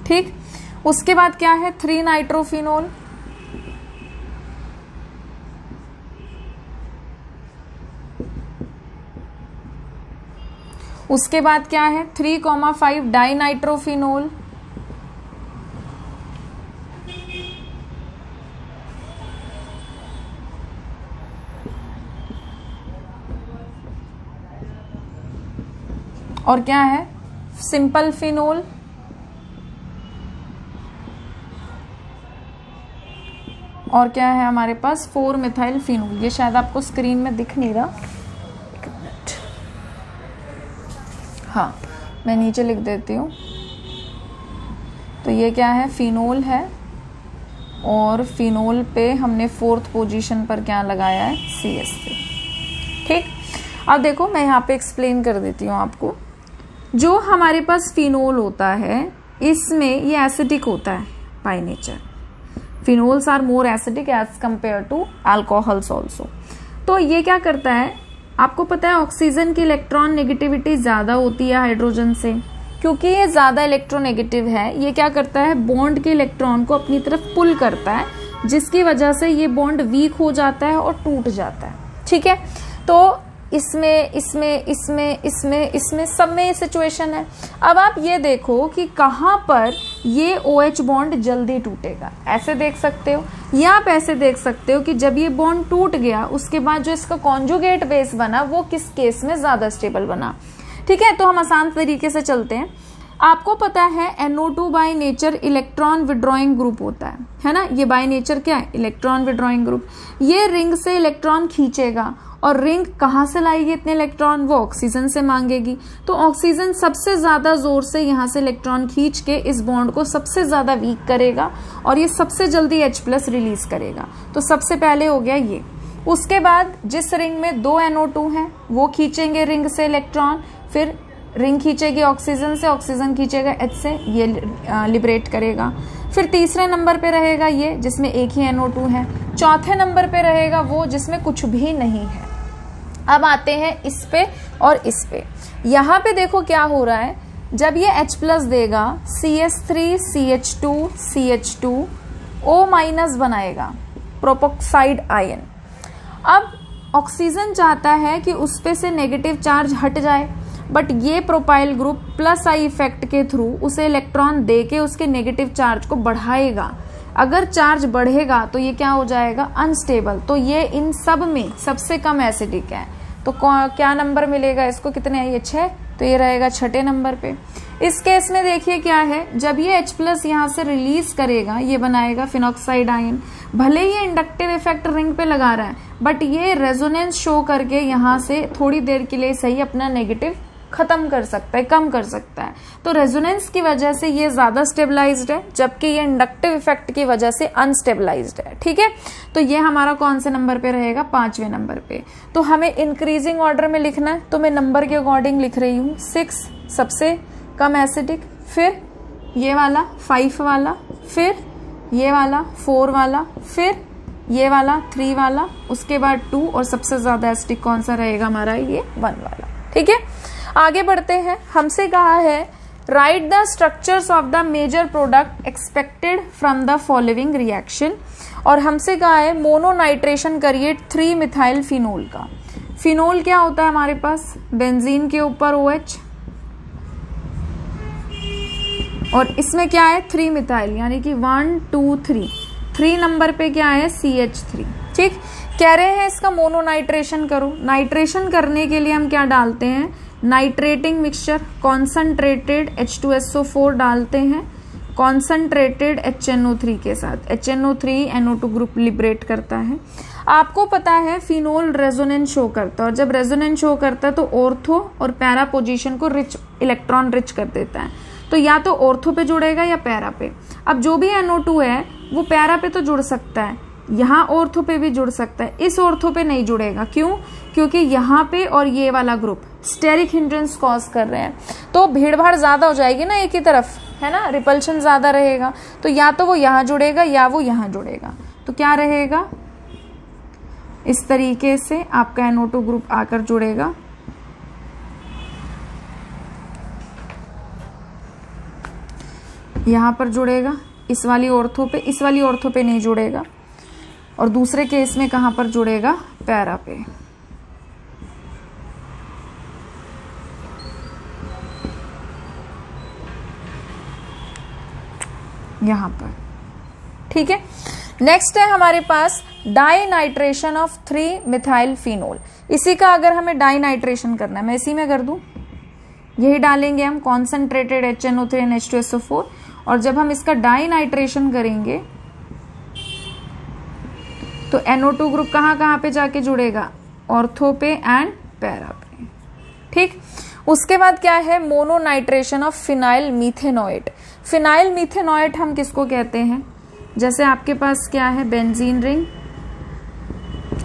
ठीक, उसके बाद क्या है, 3 नाइट्रोफिनोल। उसके बाद क्या है, 3,5 डाई नाइट्रोफिनोल। और क्या है, सिंपल फिनोल। और क्या है हमारे पास, 4 मिथाइल फिनोल। ये शायद आपको स्क्रीन में दिख नहीं रहा, एक मिनट, हाँ मैं नीचे लिख देती हूँ। तो ये क्या है, फिनोल है, और फिनोल पे हमने 4th पोजीशन पर क्या लगाया है, CH3। ठीक, अब देखो मैं यहाँ पे एक्सप्लेन कर देती हूँ आपको। जो हमारे पास फिनोल होता है, इसमें ये एसिडिक होता है by nature. Phenols are more acidic as compared to alcohols also. तो ये क्या करता है, आपको पता है ऑक्सीजन की इलेक्ट्रॉन नेगेटिविटी ज्यादा होती है हाइड्रोजन से। क्योंकि ये ज्यादा इलेक्ट्रोनेगेटिव है, ये क्या करता है, बॉन्ड के इलेक्ट्रॉन को अपनी तरफ पुल करता है, जिसकी वजह से ये बॉन्ड वीक हो जाता है और टूट जाता है। ठीक है, तो इसमें सब में ये सिचुएशन है। अब आप ये देखो कि कहाँ पर ये OH बॉन्ड जल्दी टूटेगा, ऐसे देख सकते हो, या आप ऐसे देख सकते हो कि जब ये बॉन्ड टूट गया उसके बाद जो इसका कॉन्जुगेट बेस बना वो किस केस में ज्यादा स्टेबल बना। ठीक है, तो हम आसान तरीके से चलते हैं। आपको पता है NO2 by nature electron withdrawing group होता है ना, ये बाय नेचर क्या है, इलेक्ट्रॉन विड्रॉइंग ग्रुप। ये रिंग से इलेक्ट्रॉन खींचेगा, और रिंग कहाँ से लाएगी इतने इलेक्ट्रॉन, वो ऑक्सीजन से मांगेगी। तो ऑक्सीजन सबसे ज्यादा जोर से यहाँ से इलेक्ट्रॉन खींच के इस बॉन्ड को सबसे ज्यादा वीक करेगा, और ये सबसे जल्दी H+ रिलीज करेगा। तो सबसे पहले हो गया ये। उसके बाद जिस रिंग में 2 NO2 हैं वो खींचेंगे रिंग से इलेक्ट्रॉन, फिर रिंग खींचेगी ऑक्सीजन से, ऑक्सीजन खींचेगा H से, ये लिबरेट करेगा। फिर तीसरे नंबर पे रहेगा ये जिसमें एक ही NO2 है। चौथे नंबर पे रहेगा वो जिसमें कुछ भी नहीं है। अब आते हैं इस पे और इस पे। यहाँ पे देखो क्या हो रहा है, जब ये H+ देगा, CH3 CH2 CH2 O- बनाएगा, प्रोपोक्साइड आयन। अब ऑक्सीजन चाहता है कि उस पे से नेगेटिव चार्ज हट जाए, बट ये प्रोपाइल ग्रुप +I इफेक्ट के थ्रू उसे इलेक्ट्रॉन दे के उसके नेगेटिव चार्ज को बढ़ाएगा। अगर चार्ज बढ़ेगा तो ये क्या हो जाएगा, अनस्टेबल। तो ये इन सब में सबसे कम एसिडिक है। तो क्या नंबर मिलेगा इसको, कितने है ये, 6। तो ये रहेगा छठे नंबर पे। इस केस में देखिए क्या है, जब ये H+ यहाँ से रिलीज करेगा ये बनाएगा फिनॉक्साइड आयन। भले ही इंडक्टिव इफेक्ट रिंग पे लगा रहा है बट ये रेजोनेंस शो करके यहाँ से थोड़ी देर के लिए सही अपना नेगेटिव खत्म कर सकता है, कम कर सकता है। तो रेजोनेंस की वजह से ये ज्यादा स्टेबलाइज्ड है जबकि ये इंडक्टिव इफेक्ट की वजह से अनस्टेबलाइज्ड है। ठीक है, तो ये हमारा कौन से नंबर पे रहेगा, 5वें नंबर पे। तो हमें इंक्रीजिंग ऑर्डर में लिखना है तो मैं नंबर के अकॉर्डिंग लिख रही हूँ। 6 सबसे कम एसिडिक, फिर ये वाला 5 वाला, फिर ये वाला 4 वाला, फिर ये वाला 3 वाला, उसके बाद 2 और सबसे ज्यादा एसिडिक कौन सा रहेगा हमारा, ये 1 वाला। ठीक है, आगे बढ़ते हैं। हमसे कहा है write the structures of the major product expected from the following reaction, और हमसे कहा है मोनोनाइट्रेशन करिए 3 मिथाइल फिनोल का। फिनोल क्या होता है हमारे पास, बेंजीन के ऊपर OH और इसमें क्या है 3 मिथाइल, यानी कि 1 2 3 नंबर पे क्या है CH3। ठीक, कह रहे हैं इसका मोनोनाइट्रेशन करो। नाइट्रेशन करने के लिए हम क्या डालते हैं, नाइट्रेटिंग मिक्सचर, कॉन्सनट्रेटेड H2SO4 डालते हैं कॉन्सनट्रेटेड HNO3 के साथ। HNO3 NO2 ग्रुप लिबरेट करता है। आपको पता है फिनोल रेजोनेंस शो करता है और जब रेजोनेंस शो करता है तो ऑर्थो और पैरा पोजीशन को इलेक्ट्रॉन रिच कर देता है। तो या तो ऑर्थो पे जुड़ेगा या पैरा पे। अब जो भी NO2 है वो पैरा पे तो जुड़ सकता है, यहाँ ऑर्थो पे भी जुड़ सकता है, इस ऑर्थो पे नहीं जुड़ेगा। क्यों, क्योंकि यहाँ पे और ये वाला ग्रुप स्टेरिक हिंड्रेंस कॉज कर रहे हैं, तो भीड़ भाड़ ज्यादा हो जाएगी ना एक ही तरफ, है ना, रिपल्शन ज्यादा रहेगा। तो या तो वो यहाँ जुड़ेगा या वो यहाँ जुड़ेगा। तो क्या रहेगा, इस तरीके से आपका NO2 ग्रुप आकर जुड़ेगा। यहाँ पर जुड़ेगा इस वाली ऑर्थो पे, इस वाली ऑर्थो पे नहीं जुड़ेगा। और दूसरे केस में कहां पर जुड़ेगा, पैरा पे। यहां पर। ठीक है, नेक्स्ट है हमारे पास dinitration of 3 methyl phenol. इसी का अगर हमें डाई नाइट्रेशन करना है, मैं इसी में कर दूं, यही डालेंगे हम कॉन्सनट्रेटेड HNO3 and H2SO4। और जब हम इसका डाई नाइट्रेशन करेंगे तो NO2 ग्रुप कहाँ पे जाके जुड़ेगा, ऑर्थो पे एंड पैरा पे। ठीक, उसके बाद क्या है, मोनोनाइट्रेशन ऑफ फिनाइल मीथेनोएट। फिनाइल मीथेनोएट हम किसको कहते हैं, जैसे आपके पास क्या है बेंजीन रिंग,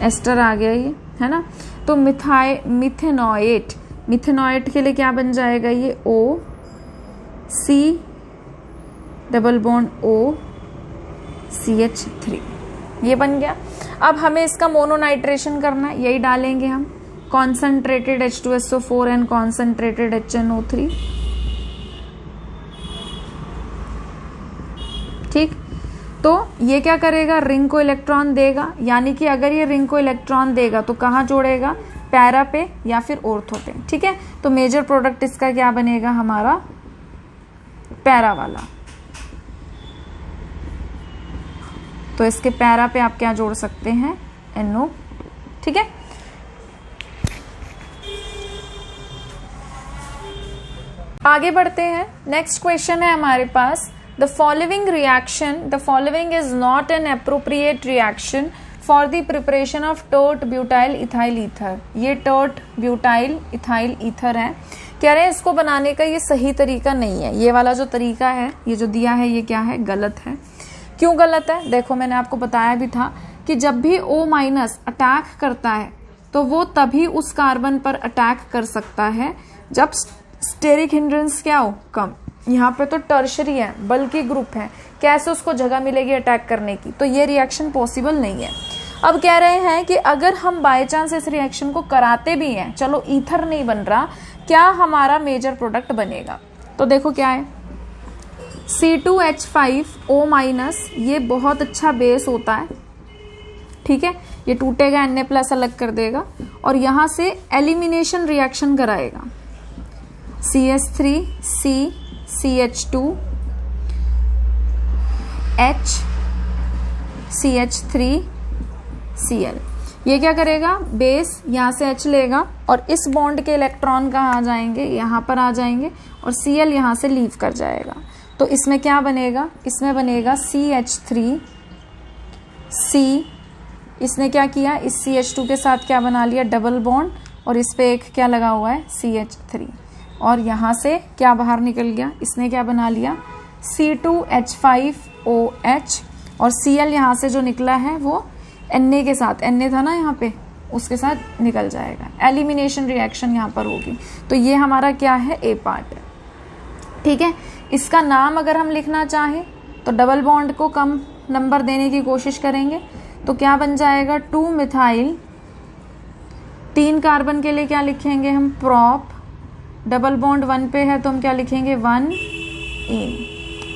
एस्टर आ गया ये, है ना। तो मिथेनोएट, मिथेनोएट के लिए क्या बन जाएगा, ये O C double bond O CH3, ये बन गया। अब हमें इसका मोनोनाइट्रेशन करना है, यही डालेंगे हम concentrated H2SO4 and concentrated HNO3। ठीक, तो ये क्या करेगा, रिंग को इलेक्ट्रॉन देगा, यानी कि अगर ये रिंग को इलेक्ट्रॉन देगा तो कहाँ जोड़ेगा, पैरा पे या फिर ऑर्थो पे। ठीक है, तो मेजर प्रोडक्ट इसका क्या बनेगा हमारा, पैरा वाला। तो इसके पैरा पे आप क्या जोड़ सकते हैं, NO। ठीक है, आगे बढ़ते हैं। नेक्स्ट क्वेश्चन है हमारे पास, the following reaction, the following is not an appropriate reaction for the preparation of tert butyl ethyl ether. ये टर्ट ब्यूटाइल इथाइल ईथर है, कह रहे हैं इसको बनाने का ये सही तरीका नहीं है। ये वाला जो तरीका है, ये जो दिया है, ये क्या है, गलत है। क्यों गलत है, देखो मैंने आपको बताया भी था कि जब भी O- अटैक करता है तो वो तभी उस कार्बन पर अटैक कर सकता है जब स्टेरिक हिंड्रेंस क्या हो, कम। यहाँ पे तो टर्शरी है, बल्कि ग्रुप है, कैसे उसको जगह मिलेगी अटैक करने की, तो ये रिएक्शन पॉसिबल नहीं है। अब कह रहे हैं कि अगर हम बाय चांस इस रिएक्शन को कराते भी हैं, चलो ईथर नहीं बन रहा, क्या हमारा मेजर प्रोडक्ट बनेगा। तो देखो क्या है, C2H5O-, ये बहुत अच्छा बेस होता है। ठीक है, ये टूटेगा, Na+ अलग कर देगा और यहां से एलिमिनेशन रिएक्शन कराएगा। CH3 C CH2 H CH3 Cl। ये क्या करेगा, बेस यहाँ से H लेगा और इस बॉन्ड के इलेक्ट्रॉन कहाँ आ जाएंगे, यहाँ पर आ जाएंगे और Cl यहाँ से लीव कर जाएगा। तो इसमें क्या बनेगा, इसमें बनेगा CH3 C। इसने क्या किया, इस CH2 के साथ क्या बना लिया, डबल बॉन्ड, और इस पे एक क्या लगा हुआ है, CH3, और यहाँ से क्या बाहर निकल गया, इसने क्या बना लिया, C2H5OH, और Cl यहाँ से जो निकला है वो Na के साथ, Na था ना यहाँ पे, उसके साथ निकल जाएगा। एलिमिनेशन रिएक्शन यहाँ पर होगी। तो ये हमारा क्या है, ए पार्ट है। ठीक है, इसका नाम अगर हम लिखना चाहें तो डबल बॉन्ड को कम नंबर देने की कोशिश करेंगे, तो क्या बन जाएगा, 2 मिथाइल, 3 कार्बन के लिए क्या लिखेंगे हम, प्रॉप, डबल बॉन्ड 1 पे है तो हम क्या लिखेंगे, 1 इन।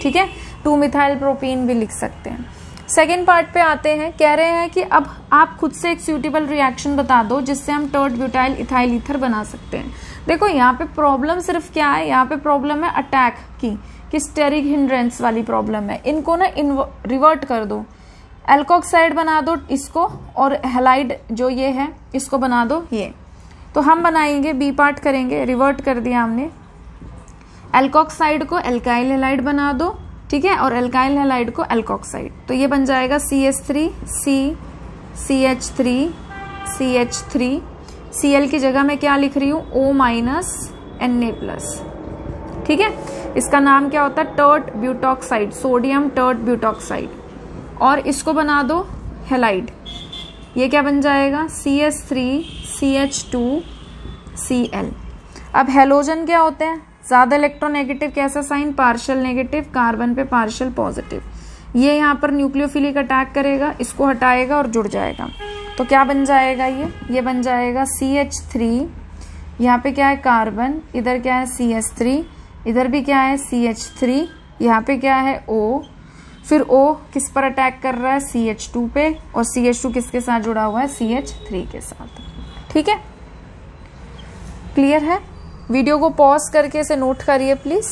ठीक है, 2 मिथाइल प्रोपीन भी लिख सकते हैं। सेकेंड पार्ट पे आते हैं, कह रहे हैं कि अब आप खुद से एक सूटेबल रिएक्शन बता दो जिससे हम टर्ड ब्यूटाइल इथाइल ईथर बना सकते हैं। देखो यहाँ पे प्रॉब्लम सिर्फ क्या है, यहाँ पे प्रॉब्लम है अटैक की, कि स्टेरिक हिंड्रेंस वाली प्रॉब्लम है। इनको ना रिवर्ट कर दो, एल्कोक्साइड बना दो इसको, और हैलाइड जो ये है इसको बना दो ये। तो हम बनाएंगे, बी पार्ट करेंगे, रिवर्ट कर दिया हमने, एल्कोक्साइड को एल्काइल हैलाइड बना दो, ठीक है, और एल्काइल हैलाइड को एल्कोक्साइड। तो ये बन जाएगा CH3 C CH3 CH3। Cl की जगह मैं क्या लिख रही हूँ, O माइनस Na+। ठीक है, इसका नाम क्या होता है, tert butoxide, sodium tert butoxide, और इसको बना दो हैलाइड। ये क्या बन जाएगा, CH3 CH2 Cl। अब हैलोजन क्या होते हैं, ज्यादा इलेक्ट्रोनेगेटिव, कैसा साइन, पार्शियल नेगेटिव, कार्बन पे पार्शियल पॉजिटिव। ये यहाँ पर न्यूक्लियोफिलिक अटैक करेगा, इसको हटाएगा और जुड़ जाएगा। तो क्या बन जाएगा, ये बन जाएगा CH3, यहाँ पे क्या है कार्बन, इधर क्या है CH3, इधर भी क्या है CH3, यहाँ पे क्या है O, फिर O किस पर अटैक कर रहा है, CH2 पे, और CH2 किसके साथ जुड़ा हुआ है, CH3 के साथ। ठीक है, क्लियर है। वीडियो को पॉज करके इसे नोट करिए प्लीज।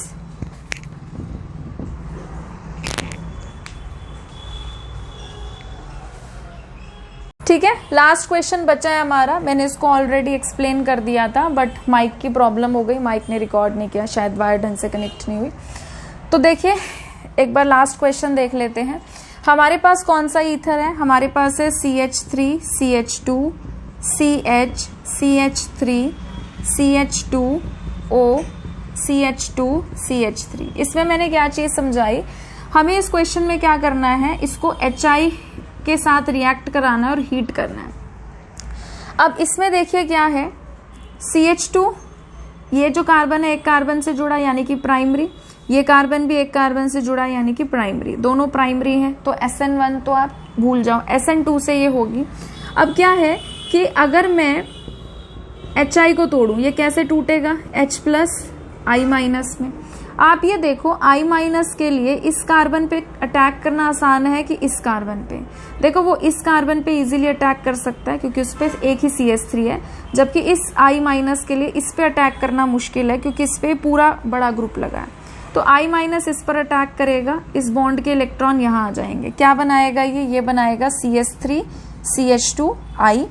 ठीक है, लास्ट क्वेश्चन बचा है हमारा, मैंने इसको ऑलरेडी एक्सप्लेन कर दिया था, बट माइक की प्रॉब्लम हो गई, माइक ने रिकॉर्ड नहीं किया, शायद वायर ढंग से कनेक्ट नहीं हुई। तो देखिए एक बार लास्ट क्वेश्चन देख लेते हैं। हमारे पास कौन सा ईथर है, हमारे पास है CH3 CH2 CH CH3 CH2O CH2 CH3। इसमें मैंने क्या चीज समझाई, हमें इस क्वेश्चन में क्या करना है, इसको HI के साथ रिएक्ट कराना है और हीट करना है। अब इसमें देखिए क्या है, CH2, ये जो कार्बन है एक कार्बन से जुड़ा यानी कि प्राइमरी, ये कार्बन भी एक कार्बन से जुड़ा यानी कि प्राइमरी, दोनों प्राइमरी हैं। तो SN1 तो आप भूल जाओ, SN2 से ये होगी। अब क्या है कि अगर मैं HI को तोड़ूं, ये कैसे टूटेगा, H प्लस I माइनस में। आप ये देखो I माइनस के लिए इस कार्बन पे अटैक करना आसान है कि इस कार्बन पे। देखो वो इस कार्बन पे इजीली अटैक कर सकता है क्योंकि उस पे एक ही CH3 है, जबकि इस I माइनस के लिए इस पे अटैक करना मुश्किल है क्योंकि इस पे पूरा बड़ा ग्रुप लगा है। तो I माइनस इस पर अटैक करेगा, इस बॉन्ड के इलेक्ट्रॉन यहाँ आ जाएंगे। क्या बनाएगा ये बनाएगा CH3 CH2 I,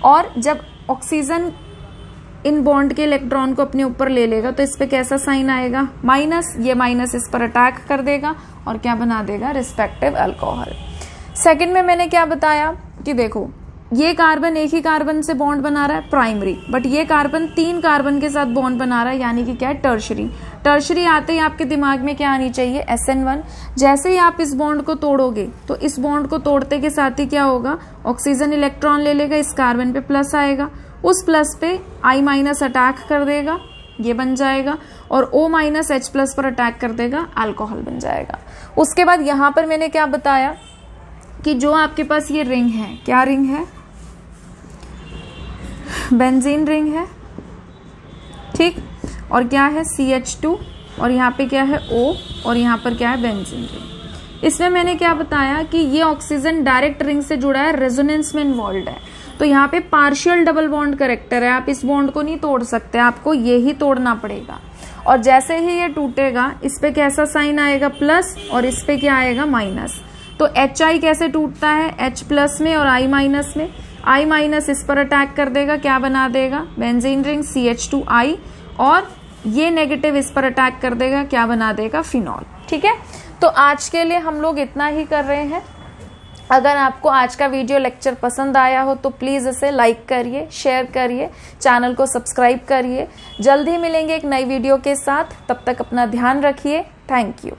और जब ऑक्सीजन इन बॉन्ड के इलेक्ट्रॉन को अपने ऊपर ले लेगा तो इस पे कैसा साइन आएगा, माइनस। ये माइनस इस पर अटैक कर देगा और क्या बना देगा, रिस्पेक्टिव अल्कोहल। सेकंड में मैंने क्या बताया कि देखो ये कार्बन एक ही कार्बन से बॉन्ड बना रहा है प्राइमरी, बट ये कार्बन 3 कार्बन के साथ बॉन्ड बना रहा है यानी कि क्या है, टर्शरी। टर्शरी आते ही आपके दिमाग में क्या आनी चाहिए, SN1। जैसे ही आप इस बॉन्ड को तोड़ोगे तो इस बॉन्ड को तोड़ते के साथ ही क्या होगा, ऑक्सीजन इलेक्ट्रॉन ले लेगा, इस कार्बन पे प्लस आएगा, उस प्लस पे I माइनस अटैक कर देगा, ये बन जाएगा, और O माइनस H प्लस पर अटैक कर देगा, अल्कोहल बन जाएगा। उसके बाद यहाँ पर मैंने क्या बताया कि जो आपके पास ये रिंग है, क्या रिंग है, बेंजीन रिंग है, ठीक, और क्या है CH2, और यहाँ पे क्या है O, और यहाँ पर क्या है बेंजीन रिंग। इसमें मैंने क्या बताया कि ये ऑक्सीजन डायरेक्ट रिंग से जुड़ा है, रेजोनेंस में इन्वॉल्व है। तो यहाँ पे पार्शियल डबल बॉन्ड करेक्टर है, आप इस बॉन्ड को नहीं तोड़ सकते, आपको ये ही तोड़ना पड़ेगा। और जैसे ही ये टूटेगा इस पे कैसा साइन आएगा, प्लस, और इस पे क्या आएगा, माइनस। तो HI कैसे टूटता है, H प्लस में और I माइनस में। I माइनस इस पर अटैक कर देगा, क्या बना देगा, बेंजीन रिंग CH2I, और ये नेगेटिव इस पर अटैक कर देगा, क्या बना देगा, फिनॉल। ठीक है, तो आज के लिए हम लोग इतना ही कर रहे हैं। अगर आपको आज का वीडियो लेक्चर पसंद आया हो तो प्लीज़ इसे लाइक करिए, शेयर करिए, चैनल को सब्सक्राइब करिए। जल्द ही मिलेंगे एक नई वीडियो के साथ, तब तक अपना ध्यान रखिए। Thank you.